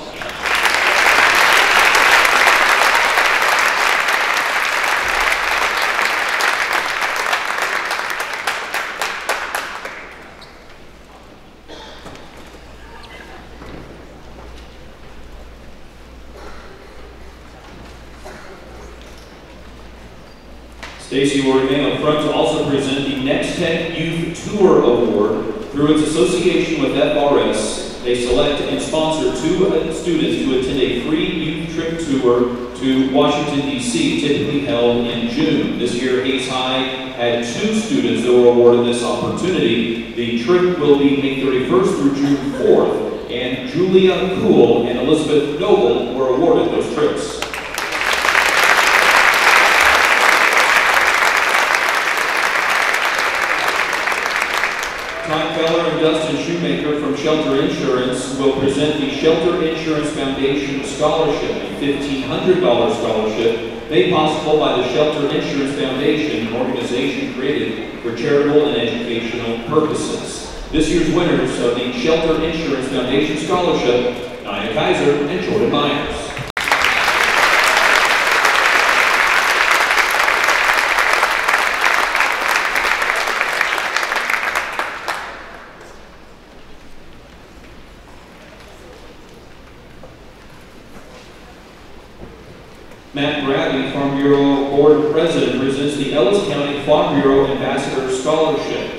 Stacy will remain up front to also present the Next Tech Youth Tour Award. Through its association with FRS, they select and sponsor 2 students to attend a free youth trip tour to Washington, D.C., typically held in June. This year, Hays High had 2 students that were awarded this opportunity. The trip will be May 31st through June 4th, and Julia Kuhl and Elizabeth Noble were awarded those trips. Tom Feller and Dustin Shoemaker from Shelter Insurance will present the Shelter Insurance Foundation Scholarship, a $1,500 scholarship made possible by the Shelter Insurance Foundation, an organization created for charitable and educational purposes. This year's winners of the Shelter Insurance Foundation Scholarship, Nia Kaiser and Jordan Myers. Matt Bradley, Farm Bureau Board President, presents the Ellis County Farm Bureau Ambassador Scholarship.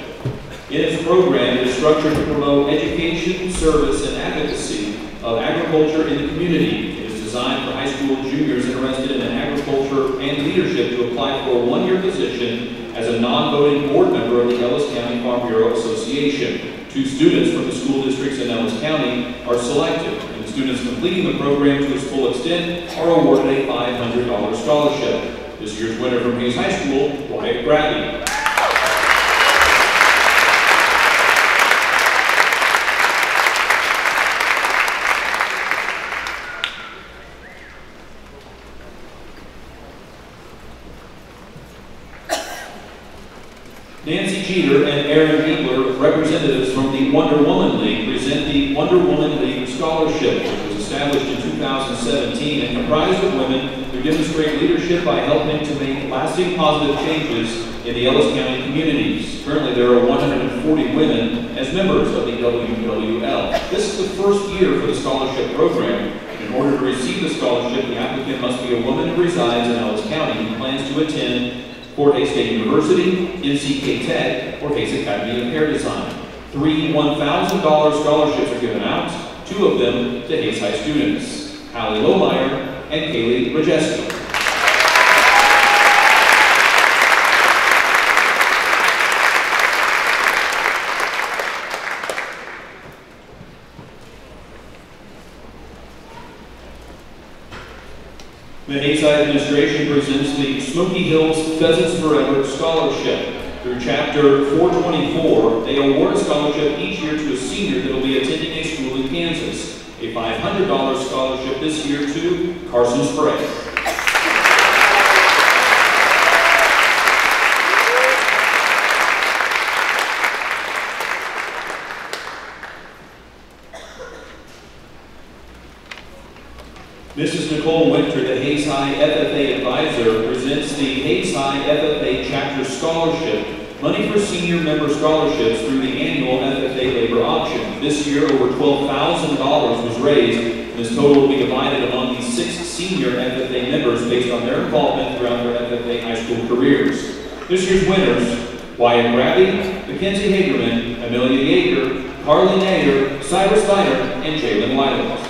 In its program, it is structured to promote education, service, and advocacy of agriculture in the community. It is designed for high school juniors interested in agriculture and leadership to apply for a 1-year position as a non-voting board member of the Ellis County Farm Bureau Association. 2 students from the school districts in Ellis County are selected, and the students completing the program to its full extent are awarded a $500 scholarship. This year's winner from Hayes High School, Wyatt Bradley. Nancy Jeter and Aaron Giebler, representatives from the Wonder Woman League, present the Wonder Woman League Scholarship, which was established in 2017 and comprised of women who demonstrate leadership by helping to make lasting positive changes in the Ellis County communities. Currently, there are 140 women as members of the WWL. This is the first year for the scholarship program. In order to receive the scholarship, the applicant must be a woman who resides in Ellis County who plans to attend Fort Hays State University, NCK Tech, or Hays Academy of Hair Design. 3 $1,000 scholarships are given out, 2 of them to Hays High students, Hallie Lohmeyer and Kaylee Rajeski. The Hays High administration presents the Smoky Hills Pheasants Forever Scholarship. Through Chapter 424, they award a scholarship each year to a senior that will be attending a school in Kansas. A $500 scholarship this year to Carson Sprague. Mrs. Nicole Winter, the Hays High FFA advisor, presents the Hays High FFA Chapter Scholarship, money for senior member scholarships through the annual FFA labor auction. This year, over $12,000 was raised, and this total will be divided among the 6 senior FFA members based on their involvement throughout their FFA high school careers. This year's winners: Wyatt Bradley, Mackenzie Hagerman, Amelia Yeager, Carly Nader, Cyrus Steiner, and Jalen Wiley.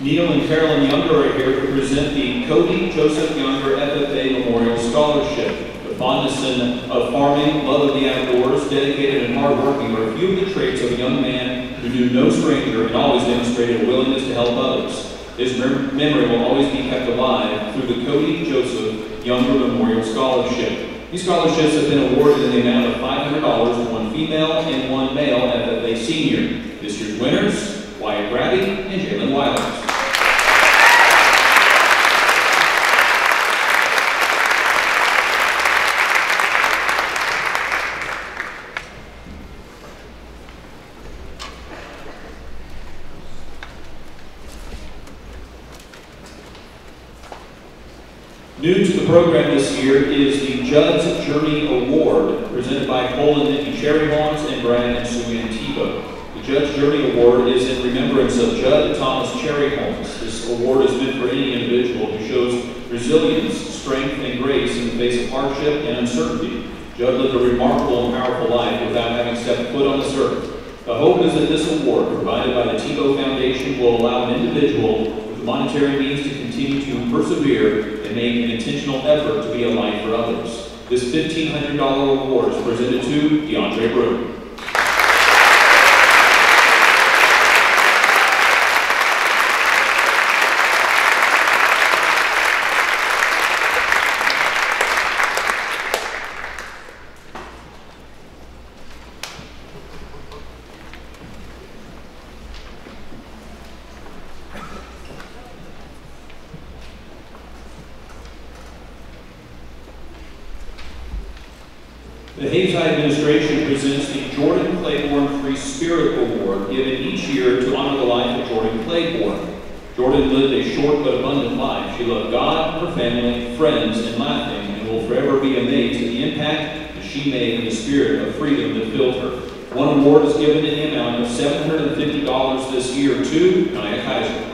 Neil and Carolyn Younger are here to present the Cody Joseph Younger FFA Memorial Scholarship. The fondness of farming, love of the outdoors, dedicated and hardworking are a few of the traits of a young man who knew no stranger and always demonstrated a willingness to help others. His memory will always be kept alive through the Cody Joseph Younger Memorial Scholarship. These scholarships have been awarded in the amount of $500 to 1 female and 1 male FFA senior. This year's winners: Wyatt Bradley and Jalen Wiley. New to the program this year is the Judd's Journey Award, presented by Cole and Nikki Cherryhorns and Brad and Sue-Ann Tebow. The Judd's Journey Award is in remembrance of Judd Thomas Cherryhorns. This award is meant for any individual who shows resilience, strength, and grace in the face of hardship and uncertainty. Judd lived a remarkable and powerful life without having stepped foot on this earth. The hope is that this award, provided by the Tebow Foundation, will allow an individual with the monetary means to continue to persevere and make an intentional effort to be a light for others. This $1,500 award is presented to DeAndre Brewer. The Hays High administration presents the Jordan Claiborne Free Spirit Award, given each year to honor the life of Jordan Claiborne. Jordan lived a short but abundant life. She loved God, her family, friends, and laughing, and will forever be amazed at the impact that she made in the spirit of freedom that filled her. One award is given in the amount of $750 this year to Nia Kaiser.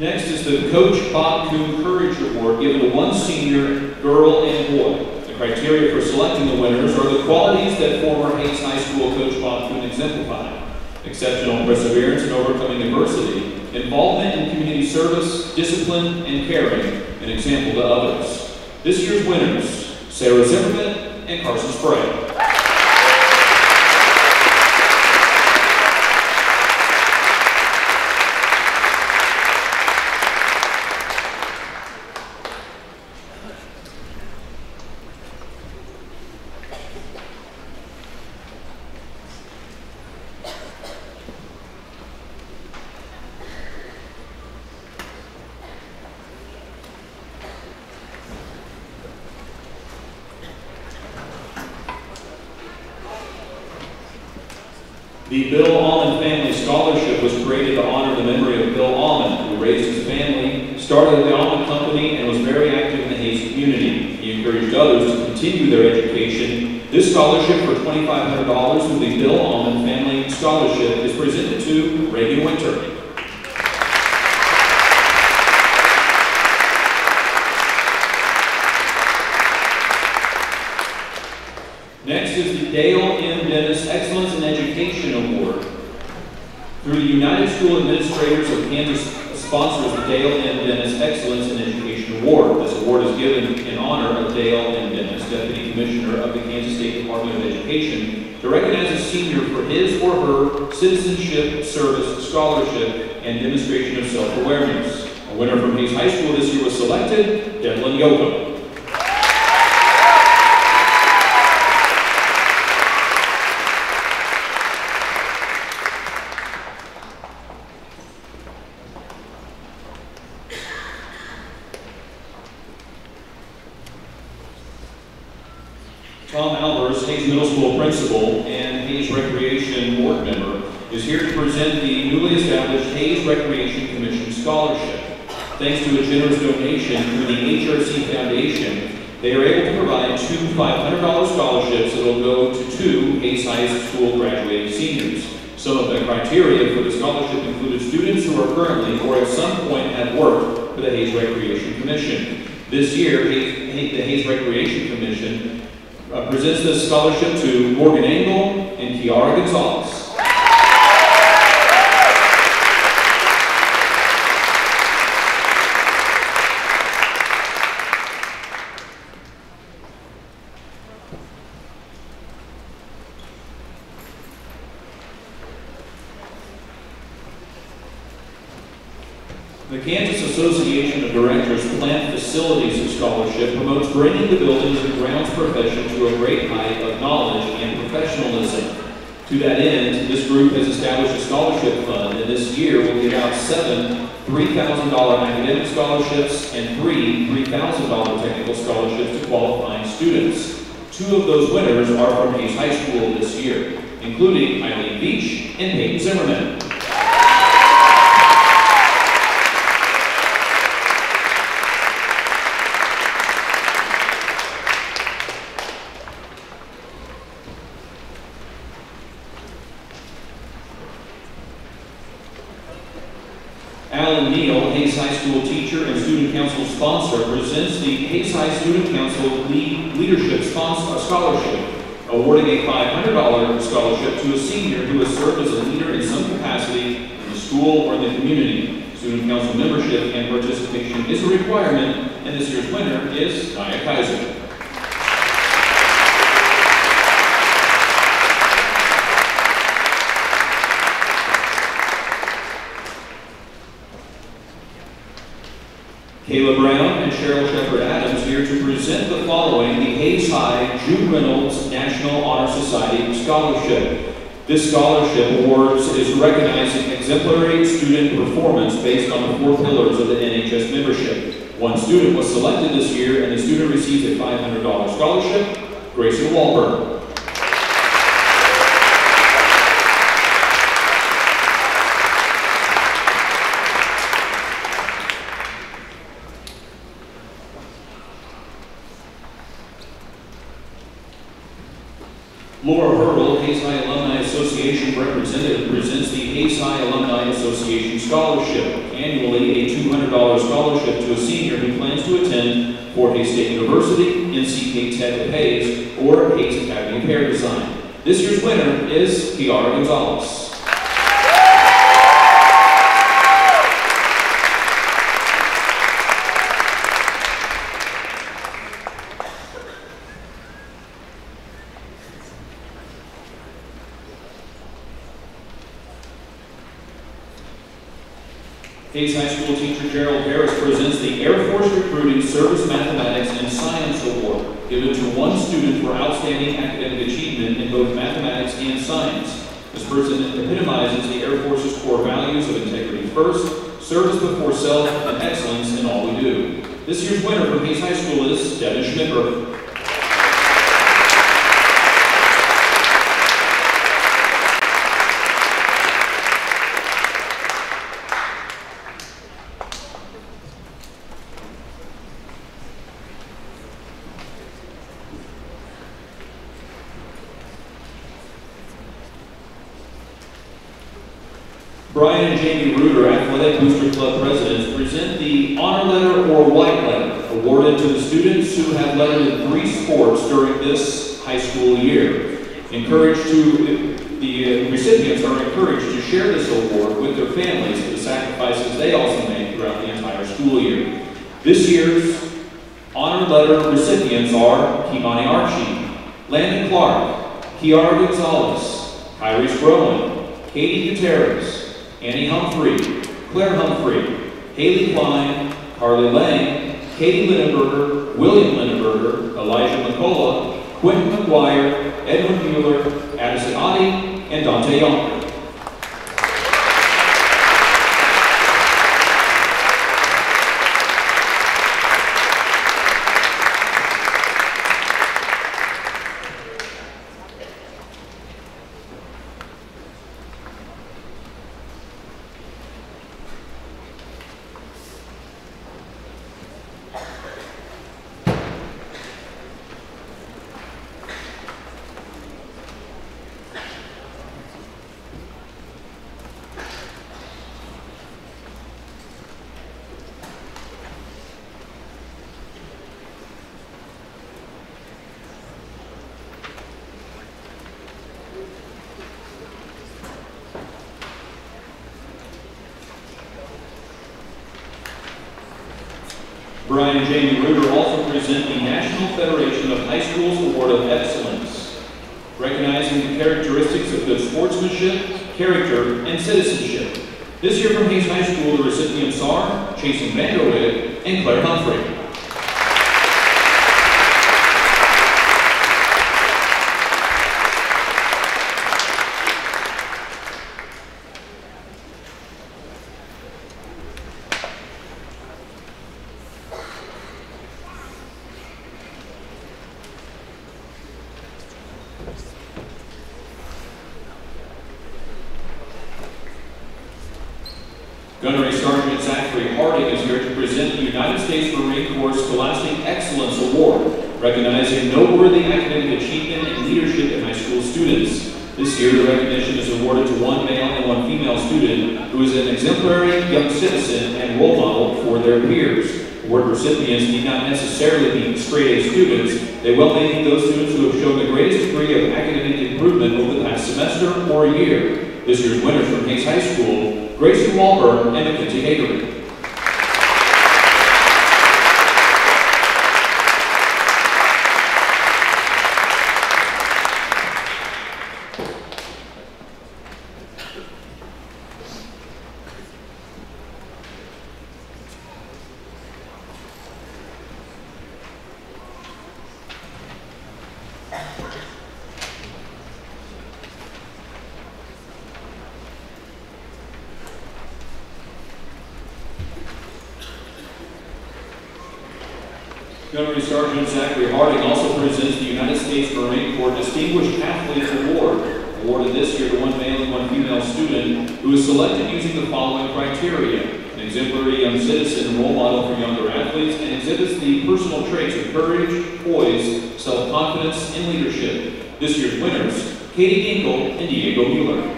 Next is the Coach Bob Kuhn Courage Award, given to one senior, girl and boy. The criteria for selecting the winners are the qualities that former Hayes High School coach Bob Kuhn exemplified: exceptional perseverance in overcoming adversity, involvement in community service, discipline, and caring, an example to others. This year's winners: Sarah Zimmerman and Carson Spray. The Bill Almond Family Scholarship was created to honor the memory of Bill Almond, who raised his family, started the Almond Company, and was very active in the Hayes community. He encouraged others to continue their education. This scholarship for $2,500 through the Bill Almond Family Scholarship is presented to Reagan Winter. Next is the Dale M. Dennis Excellence in Education Award. Through the United School Administrators of Kansas sponsors the Dale M. Dennis Excellence in Education Award. This award is given in honor of Dale M. Dennis, Deputy Commissioner of the Kansas State Department of Education, to recognize a senior for his or her citizenship, service, scholarship, and demonstration of self-awareness. A winner from Hayes High School this year was selected, Devlin Yoakum. Tom Albers, Hayes Middle School Principal and Hayes Recreation Board Member, is here to present the newly established Hayes Recreation Commission Scholarship. Thanks to a generous donation through the HRC Foundation, they are able to provide two $500 scholarships that will go to two Hayes High School graduating seniors. Some of the criteria for the scholarship included students who are currently or at some point have worked for the Hayes Recreation Commission. This year, the Hayes Recreation Commission presents this scholarship to Morgan Engel and Kiara Gonzalez. The Kansas Association of Directors Plant Facilities Scholarship promotes bringing the buildings and grounds profession to a great height of knowledge and professionalism. To that end, this group has established a scholarship fund, and this year will give out 7 $3,000 academic scholarships and 3 $3,000 technical scholarships to qualifying students. 2 of those winners are from Hayes High School this year, including Eileen Beach and Peyton Zimmerman. Alan Neal, Hayes High School teacher and student council sponsor, presents the Hayes High Student Council Leadership Scholarship, awarding a $500 scholarship to a senior who has served as a leader in some capacity in the school or in the community. Student council membership and participation is a requirement, and this year's winner is Naya Kaiser. Kayla Brown and Cheryl Shepard Adams here to present the following, the Hayes High Jude Reynolds National Honor Society Scholarship. This scholarship award is recognizing exemplary student performance based on the 4 pillars of the NHS membership. 1 student was selected this year, and the student receives a $500 scholarship, Grayson Wahlberg. Laura Hurdle, Hayes High Alumni Association representative, presents the Hayes High Alumni Association Scholarship, annually a $200 scholarship to a senior who plans to attend Fort Hays State University, NCK Tech of Hayes, or Hayes Academy of Hair Design. This year's winner is Kiara Gonzalez. Hayes High School teacher Gerald Harris presents the Air Force Recruiting Service Mathematics and Science Award, given to one student for outstanding academic achievement in both mathematics and science. This person epitomizes the Air Force's core values of integrity first, service before self, and excellence in all we do. This year's winner from Hayes High School is Devin Schmidt. Brian and Jamie Reuter, Athletic Booster Club presidents, present the Honor Letter or White Letter, awarded to the students who have lettered in 3 sports during this high school year. The recipients are encouraged to share this award with their families for the sacrifices they also made throughout the entire school year. This year's Honor Letter recipients are Kimani Archie, Landon Clark, Kiara Gonzalez, Kyrie Sprowan, Katie Gutierrez, Annie Humphrey, Claire Humphrey, Haley Klein, Carly Lang, Katie Lindenberger, William Lindenberger, Elijah McCullough, Quentin McGuire, Edwin Mueller, Addison Oddie, and Dante Yonker. Brian and Jamie Reuter also present the National Federation of High Schools Award of Excellence, recognizing the characteristics of good sportsmanship, character, and citizenship. This year from Hayes High School, the recipients are Chasen Vanderweg and Claire Humphrey. Gunnery Sergeant Zachary Harding is here to present the United States Marine Corps Scholastic Excellence Award, recognizing noteworthy academic achievement and leadership in high school students. This year, the recognition is awarded to one male and one female student who is an exemplary young citizen and role model for their peers. Award recipients need not necessarily be straight-A students. They well may be those students who have shown the greatest degree of academic improvement over the past semester or year. This year's winners from Hayes High School, Grayson Wahlberg and Mackenzie Hagery. Gunnery Sergeant Zachary Harding also presents the United States Marine Corps Distinguished Athlete Award, awarded this year to one male and one female student who is selected using the following criteria: an exemplary young citizen and role model for younger athletes, and exhibits the personal traits of courage, poise, self-confidence, and leadership. This year's winners, Katie Dinkle and Diego Mueller.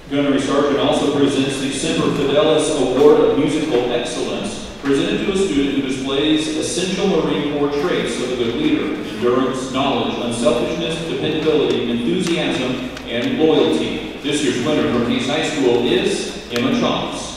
Gunnery Sergeant also presents the Semper Fidelis Award of Musical Excellence, presented to a student who displays essential Marine Corps traits of a good leader: endurance, knowledge, unselfishness, dependability, enthusiasm, and loyalty. This year's winner from Case High School is Emma Chomps.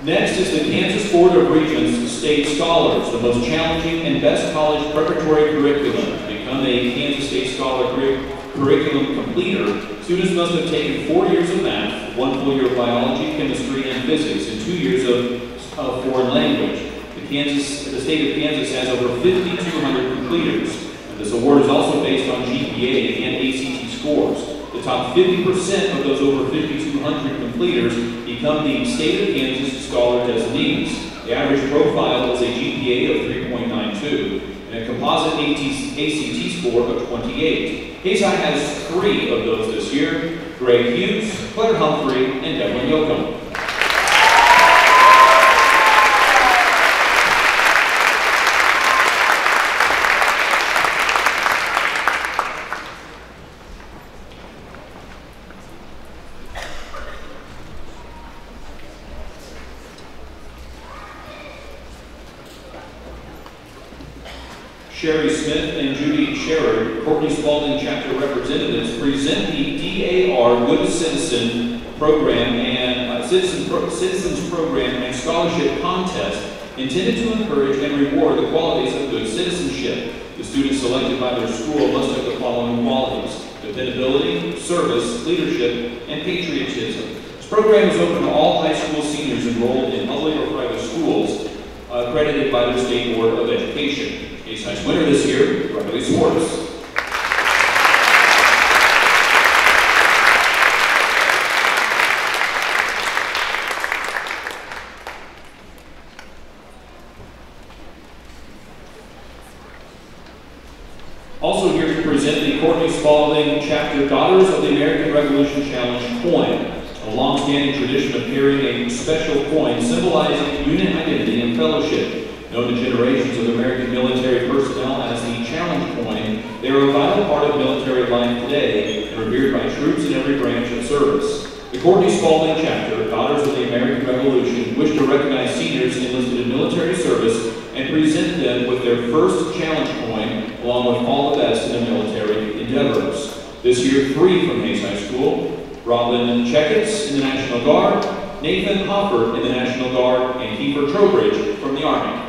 Next is the Kansas Board of Regents State Scholars, the most challenging and best college preparatory curriculum. To become a Kansas State Scholar curriculum completer, students must have taken 4 years of math, 1 full year of biology, chemistry, and physics, and 2 years of foreign language. The state of Kansas has over 5,200 completers. And this award is also based on GPA and ACT scores. The top 50% of those over 5,200 completers become the State of Kansas Scholar designees. The average profile is a GPA of 3.92 and a composite ACT score of 28. Case High has 3 of those this year: Greg Hughes, Claire Humphrey, and Devlin Yoakum. Sherry Smith and Judy Sherrod, Courtney Spalding chapter representatives, present the DAR Good Citizen Program and Citizens Program and Scholarship Contest intended to encourage and reward the qualities of good citizenship. The students selected by their school must have the following qualities: dependability, service, leadership, and patriotism. This program is open to all high school seniors enrolled in public or private schools accredited by the State Board of Education. Case High's winner this year, Riley Swartz. Also here to present the Courtney Spalding Chapter Daughters of the American Revolution Challenge coin, a long-standing tradition of carrying a special coin symbolizing unit identity and fellowship. Known to generations of American military personnel as the Challenge Coin, they are a vital part of military life today and revered by troops in every branch of service. The Courtney Spalding Chapter, Daughters of the American Revolution, wish to recognize seniors enlisted in military service and present them with their first Challenge Coin, along with all the best in their military endeavors. This year, 3 from Hays High School: Robin Checketts in the National Guard, Nathan Hopper in the National Guard, and Kiefer Trowbridge from the Army.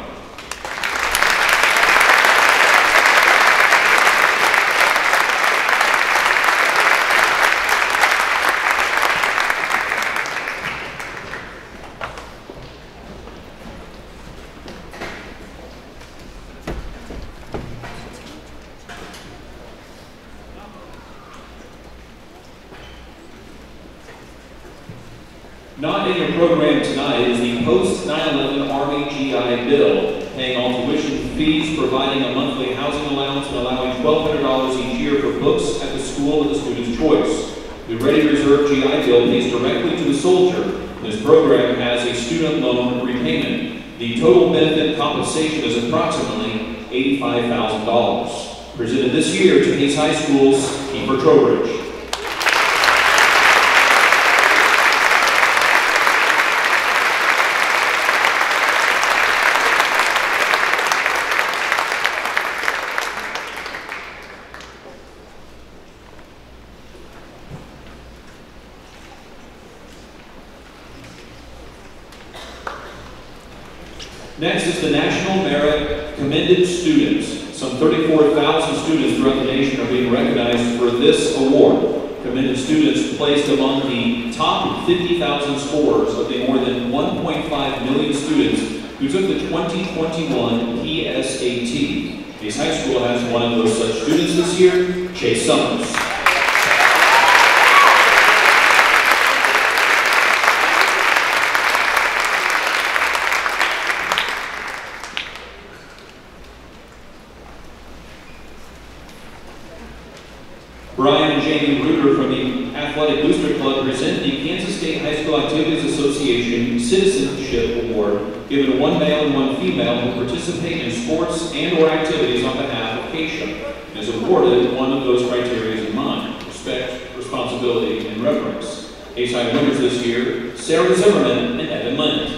Not in your program tonight is the post-9/11 Army GI Bill, paying all tuition fees, providing a monthly housing allowance, and allowing $1,200 each year for books at the school of the student's choice. The Ready Reserve GI Bill pays directly to the soldier. This program has a student loan repayment. The total benefit compensation is approximately $85,000. Presented this year to Hays High School's Kiefer Trowbridge. Next is the National Merit Commended Students. Some 34,000 students throughout the nation are being recognized for this award. commended students placed among the top 50,000 scorers of the more than 1.5 million students who took the 2021 PSAT. Hayes High School has one of those such students this year, Chase Summers. Brian and Jamie Reuter from the Athletic Booster Club present the Kansas State High School Activities Association Citizenship Award, given to one male and one female who participate in sports and/or activities on behalf of KSHA, and is awarded one of those criteria in mind: respect, responsibility, and reverence. Hayes High winners this year: Sarah Zimmerman and Evan Lind.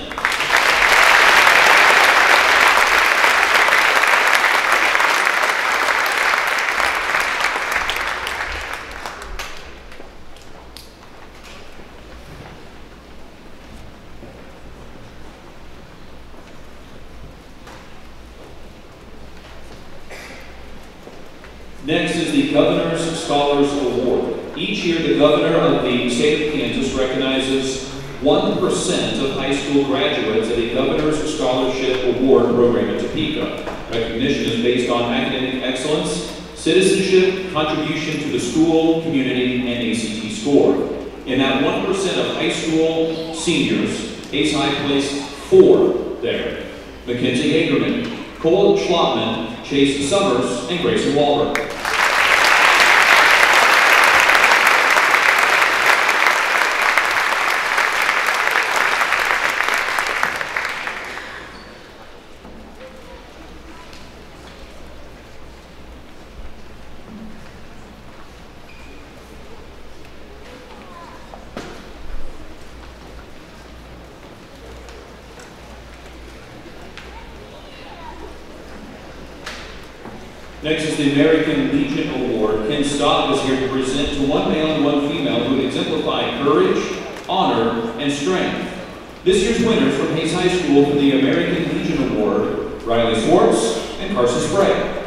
Next is the Governor's Scholars Award. Each year, the Governor of the state of Kansas recognizes 1% of high school graduates at a Governor's Scholarship Award program in Topeka. Recognition is based on academic excellence, citizenship, contribution to the school, community, and ACT score. In that 1% of high school seniors, Hayes High placed 4 there: Mackenzie Hagerman, Cole Schlotman, Chase Summers, and Grayson Wahlberg. Next is the American Legion Award. Ken Stott is here to present to one male and one female who exemplified courage, honor, and strength. This year's winners from Hayes High School for the American Legion Award: Riley Swartz and Carson Sprague.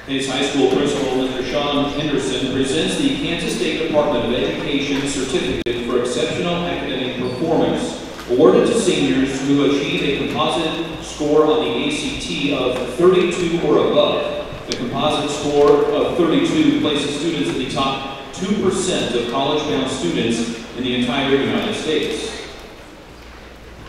Hayes High School Principal Mr. Sean Henderson presents the Kansas State Department of Education Certificate for Exceptional Academic Performance, awarded to seniors who achieve a composite score on the ACT of 32 or above. The composite score of 32 places students in the top 2% of college-bound students in the entire United States.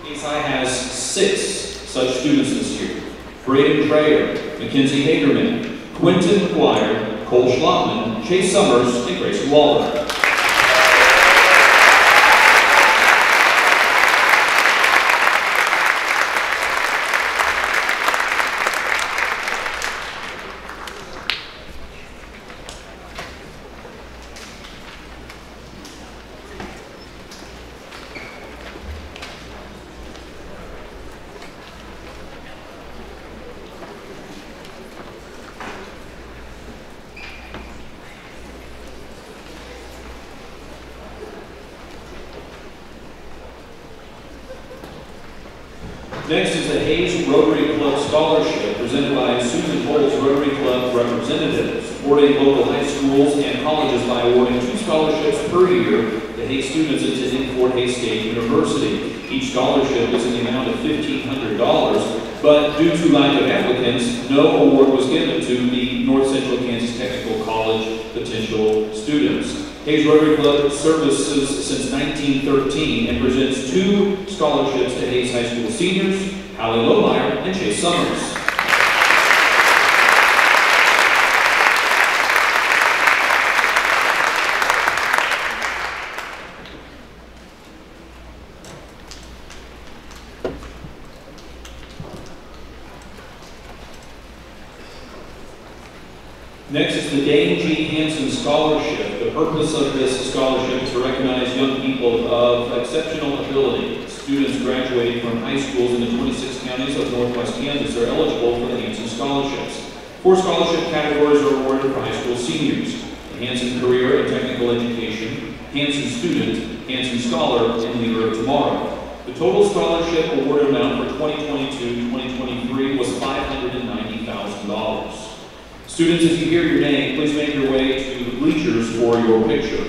Hayes High has 6 such students this year: Braden Dreyer, Mackenzie Hagerman, Quentin McGuire, Cole Schlotman, Chase Summers, and Grayson Wahlberg. Next is the Hayes Rotary Club Scholarship, presented by Susan Holes Rotary Club representative, supporting local high schools and colleges by awarding 2 scholarships per year to Hayes students attending Fort Hays State University. Each scholarship is in the amount of $1,500, but due to lack of applicants, no award was given to the North Central Kansas Technical College potential students. Hayes Rotary Club services since 1913 and presents 2 scholarships to Hayes High School seniors, Hallie Lohmeyer and Chase Summers. Next is the Dane G. Hansen Scholarship. The purpose of this scholarship is to recognize young people of exceptional ability. Students graduating from high schools in the 26 counties of Northwest Kansas are eligible for the Hansen Scholarships. 4 scholarship categories are awarded for high school seniors: the Hansen Career and Technical Education, Hansen Student, Hansen Scholar, and Leader of Tomorrow. The total scholarship award amount for 2022-2023 was $590,000. Students, as you hear your name, please make your way to the bleachers for your picture.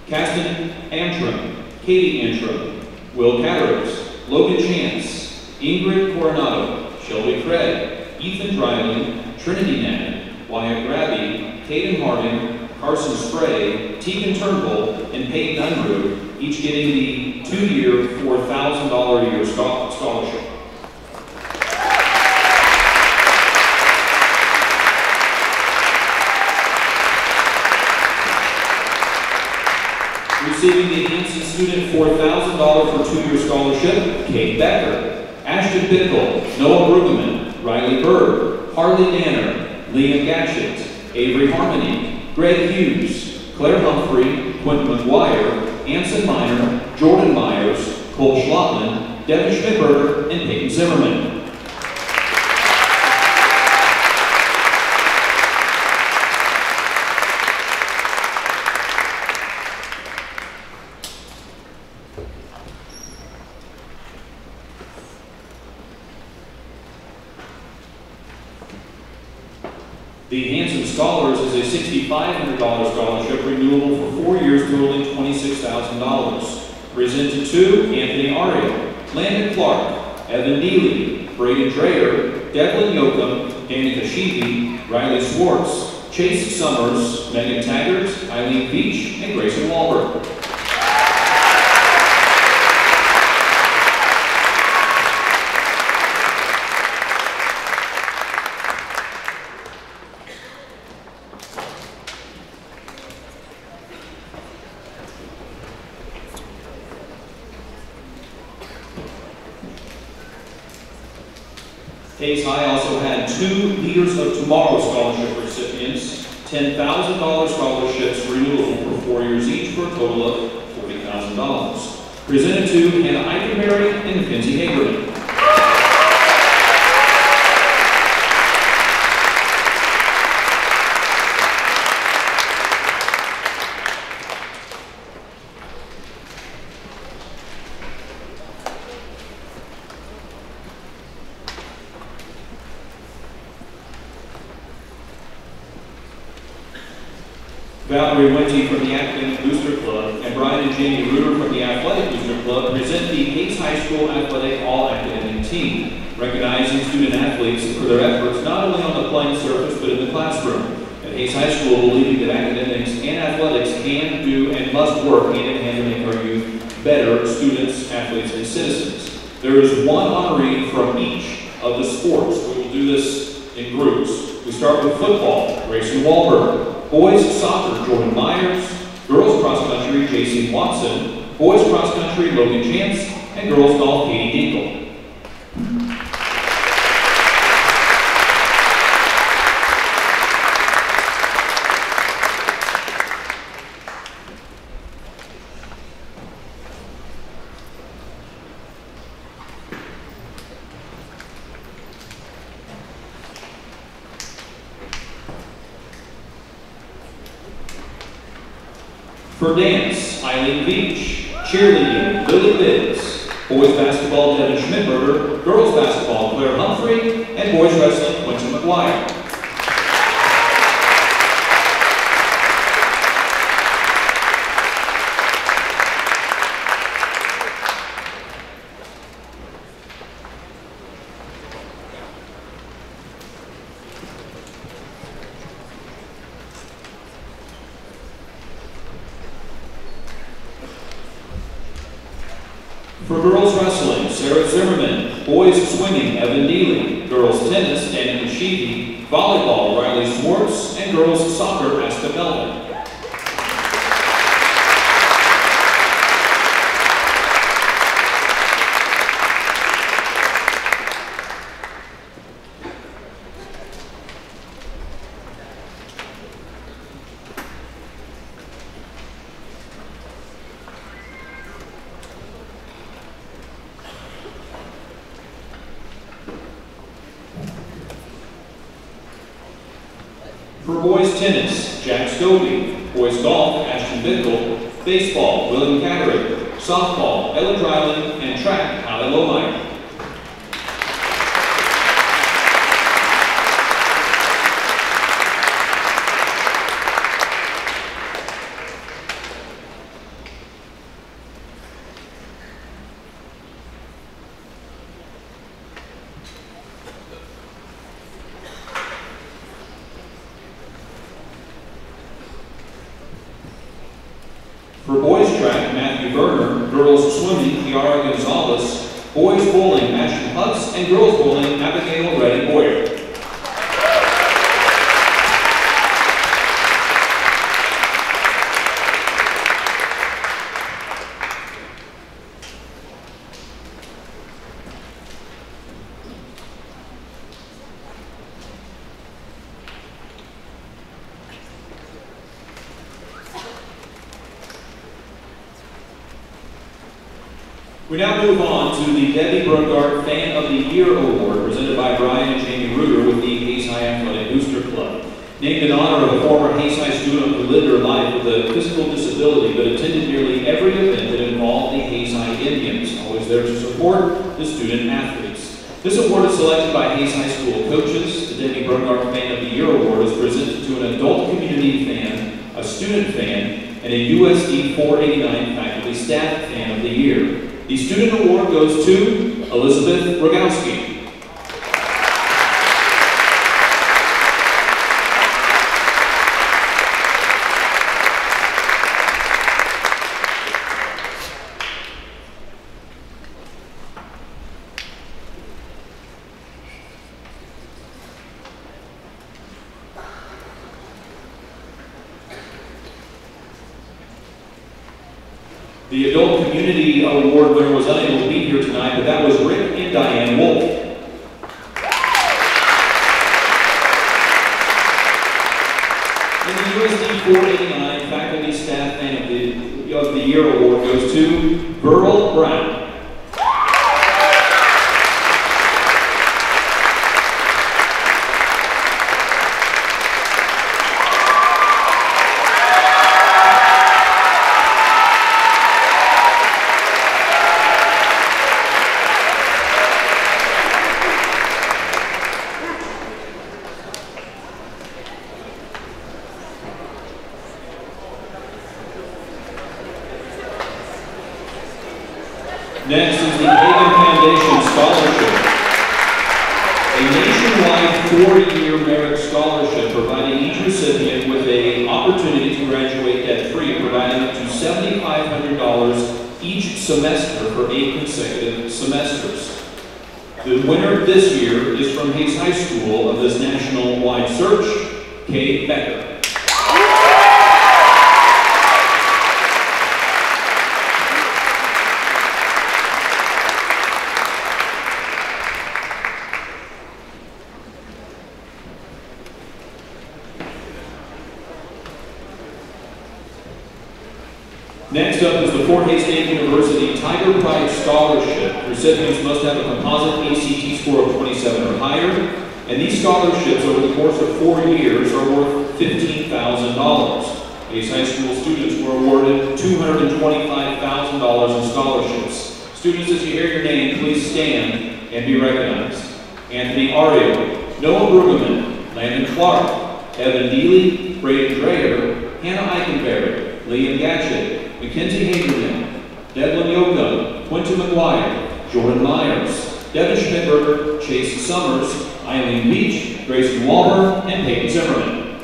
Caston Antrim, Katie Antrim, Will Catterers, Logan Chance, Ingrid Coronado, Shelby Craig, Ethan Dryling, Trinity Nannon, Wyatt Grabby, Caden Harding, Carson Spray, Tegan Turnbull, and Peyton Unruh, each getting the 2-year, $4,000 a year scholarship. Receiving the Hansen Student $4,000 for 2-year scholarship, Kate Becker, Ashton Bickle, Noah Brueggemann, Riley Bird, Harley Danner, Liam Gatchett, Avery Harmony, Greg Hughes, Claire Humphrey, Quentin McGuire, Anson Miner, Jordan Myers, Cole Schlotman, Devin Schmidberger, and Peyton Zimmerman. The Hansen Scholars is a $6,500 scholarship renewable for 4 years totaling $26,000. Presented to Anthony Aria, Landon Clark, Evan Neely, Braden Dreyer, Declan Yoakum, Danica Sheevy, Riley Swartz, Chase Summers, Megan Taggart, Eileen Beach, and Grayson Wahlberg. Hayes High also had 2 Leaders of Tomorrow scholarship recipients, $10,000 scholarships renewable for 4 years each for a total of $40,000. Presented to Hannah Eikenberry and Mackenzie Hagerman. Valerie Wente from the Academic Booster Club and Brian and Jamie Reuter from the Athletic Booster Club present the Hayes High School Athletic All-Academic Team, recognizing student athletes for their efforts not only on the playing surface but in the classroom. At Hayes High School, believing that academics and athletics can, do, and must work hand in hand to make our youth better students, athletes, and citizens. There is one honoree from each of the sports. We will do this in groups. We start with football, Grayson Wahlberg. Boys soccer, Jordan Myers. Girls cross country, J.C. Watson. Boys cross country, Logan Chance. And girls golf, Katie Dinkle. For dance, Eileen Beach. Cheerleading, Lily Biggs. Boys basketball, Devin Schmidberger. Girls basketball, Claire Humphrey. And boys wrestling, Quentin McGuire. For girls wrestling, Sarah Zimmerman. Boys swinging, Evan Neely. Girls tennis, Danica Sheevy. Volleyball, Riley Swartz. And girls soccer, Asta Melvin. boys tennis, Jack Scobie. Boys golf, Ashton Bickle. Baseball, William Catterick. Softball, Ella Dryland. And track, Hallie Lohmeyer. For boys track, Matthew Berner. Girls swimming, Kiara Gonzalez. Boys bowling, Ashton Hutz. And girls bowling, Abigail Reddy Boyer. We now move on to the Debbie Brungart Fan of the Year Award presented by Brian and Jamie Reuter with the Hayes High Athletic Booster Club. Named in honor of a former Hayes High student who lived her life with a physical disability but attended nearly every event that involved the Hayes High Indians, always there to support the student athletes. This award is selected by Hayes High School coaches. The Debbie Brungart Fan of the Year Award is presented to an adult community fan, a student fan, and a USD 489 faculty staff fan of the year. The student award goes to Elizabeth Rogowski. The Adult Community Award winner was unable to be here tonight, but that was Rick and Diane Wolf. And the USD 489 Faculty Staff Fan of the Year Award goes to Burl Brown. Next is the Hagen Foundation Scholarship, a nationwide 4-year merit scholarship providing each recipient with an opportunity to graduate debt-free, providing up to $7,500 each semester for 8 consecutive semesters. The winner this year is from Hayes High School of this national-wide search, Kay Becker. Next up is the Fort Hays State University Tiger Pride Scholarship. Recipients must have a composite ACT score of 27 or higher, and these scholarships over the course of 4 years are worth $15,000. Hayes High School students were awarded $225,000 in scholarships. Students, as you hear your name, please stand and be recognized. Anthony Ario, Noah Brueggemann, Landon Clark, Evan Deely, Braden Dreyer, Hannah Eichenberry, Liam Gatchett, Mackenzie Hagerman, Devlin Yocum, Quentin McGuire, Jordan Myers, Devin Schmidberger, Chase Summers, Eileen Beach, Grayson Walber, and Peyton Zimmerman.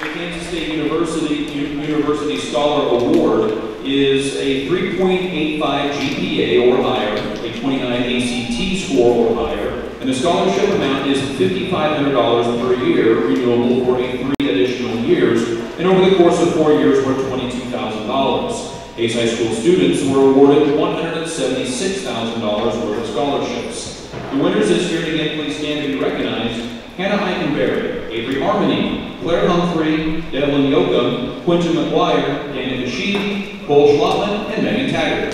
The Kansas State University Scholar Award is a 3.85 GPA or higher, a 29 ACT score or higher, and the scholarship amount is $5,500 per year, renewable for 3 additional years, and over the course of 4 years worth $22,000. Hayes High School students were awarded $176,000 worth of scholarships. The winners this year, and again please stand to be recognized: Hannah Eichenberry, Avery Harmony, Claire Humphrey, Devlin Yocum, Quentin McGuire, Dana Kashidi, Cole Schlotman, and Megan Taggart.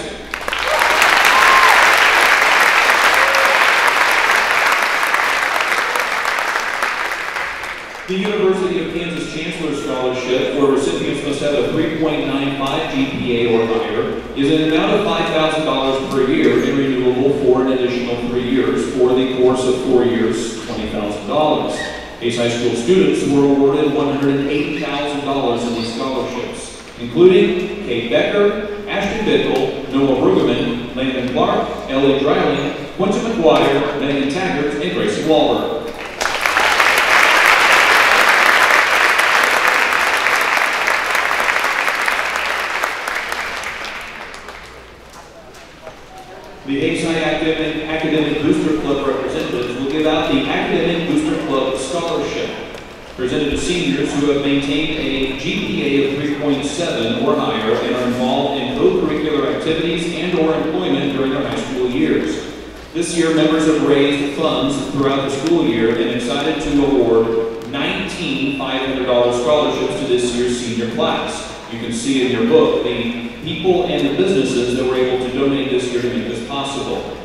The University of Kansas Chancellor Scholarship, where recipients must have a 3.95 GPA or higher, is an amount of $5,000 per year and renewable for an additional 3 years. For the course of 4 years, $20,000. Hayes High School students were awarded $108,000 in these scholarships, including Kate Becker, Ashton Bickle, Noah Brueggemann, Landon Clark, Ellie Dreiling, Quentin McGuire, Megan Taggart, and Gracie Wahlberg. The Hayes High Academic Booster Club representatives will give out the Academic Booster Club Scholarship, presented to seniors who have maintained a GPA of 3.7 or higher and are involved in co-curricular activities and or employment during their high school years. This year, members have raised funds throughout the school year and decided to award 19 $500 scholarships to this year's senior class. You can see in your book the people and the businesses that were able to donate this year to make this possible.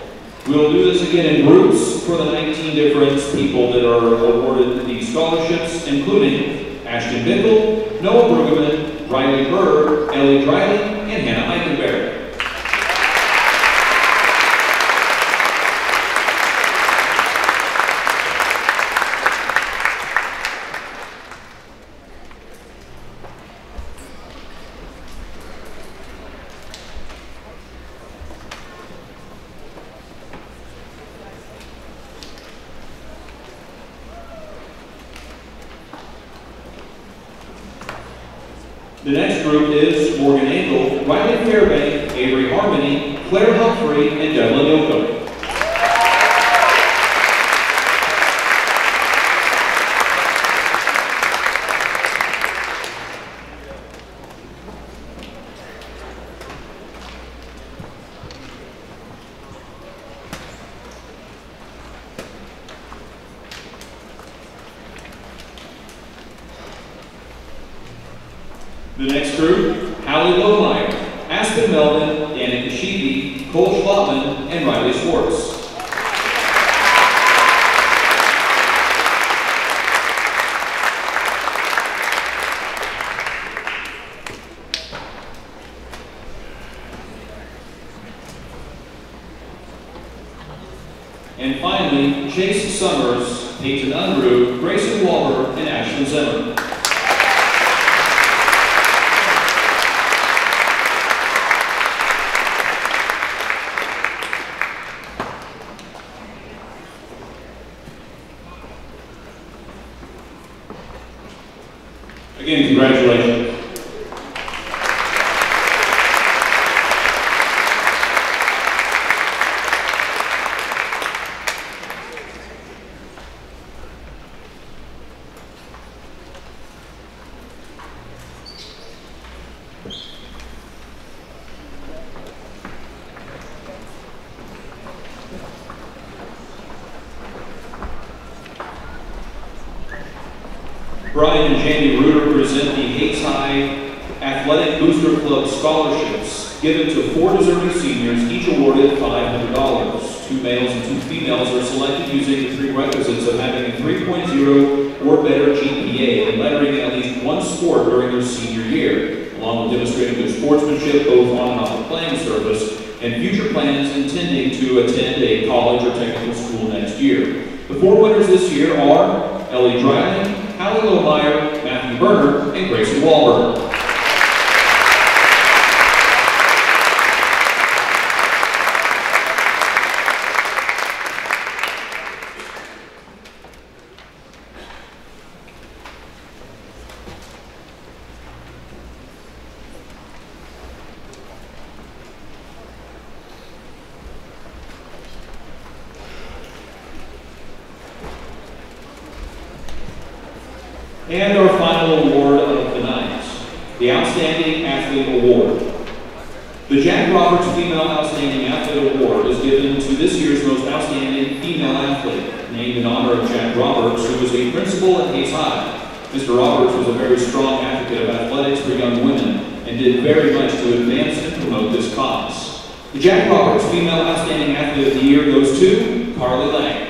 We will do this again in groups for the 19 different people that are awarded these scholarships, including Ashton Bickle, Noah Brueggemann, Riley Bird, Ellie Dreiling, and Hannah Eichenberg. The next group is Morgan Engel, Riley Fairbank, Avery Harmony, Claire Humphrey, and Devlin Yoko. The next group, Hallie Lohmeyer, Aspen Melvin, Danica Sheeby, Cole Schlottman, and Riley Schwartz. And finally, Chase Summers, Peyton Unruh, Grayson Wahlberg, and Ashlyn Zimmer. Again, congratulations. Brian and Jamie Reuter present the Hayes High Athletic Booster Club scholarships given to 4 deserving seniors, each awarded $500. 2 males and 2 females are selected using the prerequisites of having a 3.0 or better GPA and lettering in at least one sport during their senior year, along with demonstrating good sportsmanship both on and off the playing surface, and future plans intending to attend a college or technical school next year. The 4 winners this year are Ellie Dreiling, Hallie Lohmeyer, Matthew Berner, and Grayson Wahlberg. And our final award of the night, the Outstanding Athlete Award. The Jack Roberts Female Outstanding Athlete Award is given to this year's most outstanding female athlete, named in honor of Jack Roberts, who was a principal at Hayes High. Mr. Roberts was a very strong advocate of athletics for young women and did very much to advance and promote this cause. The Jack Roberts Female Outstanding Athlete of the Year goes to Carly Lang.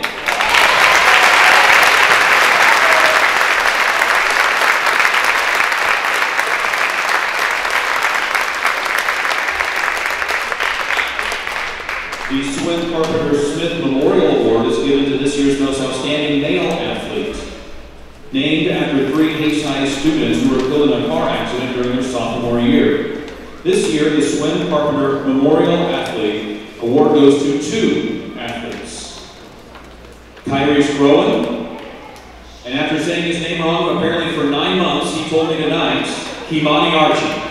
Memorial Award is given to this year's most outstanding male athlete, named after 3 Hays High students who were killed in a car accident during their sophomore year. This year, the Swin Carpenter Memorial Athlete Award goes to 2 athletes. Kyrie Scrowan, and after saying his name wrong apparently for 9 months, he told me tonight, Kimani Archie.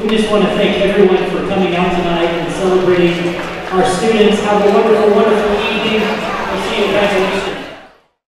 We just want to thank everyone for coming out tonight and celebrating our students. Have a wonderful, wonderful evening. We'll see you. Congratulations.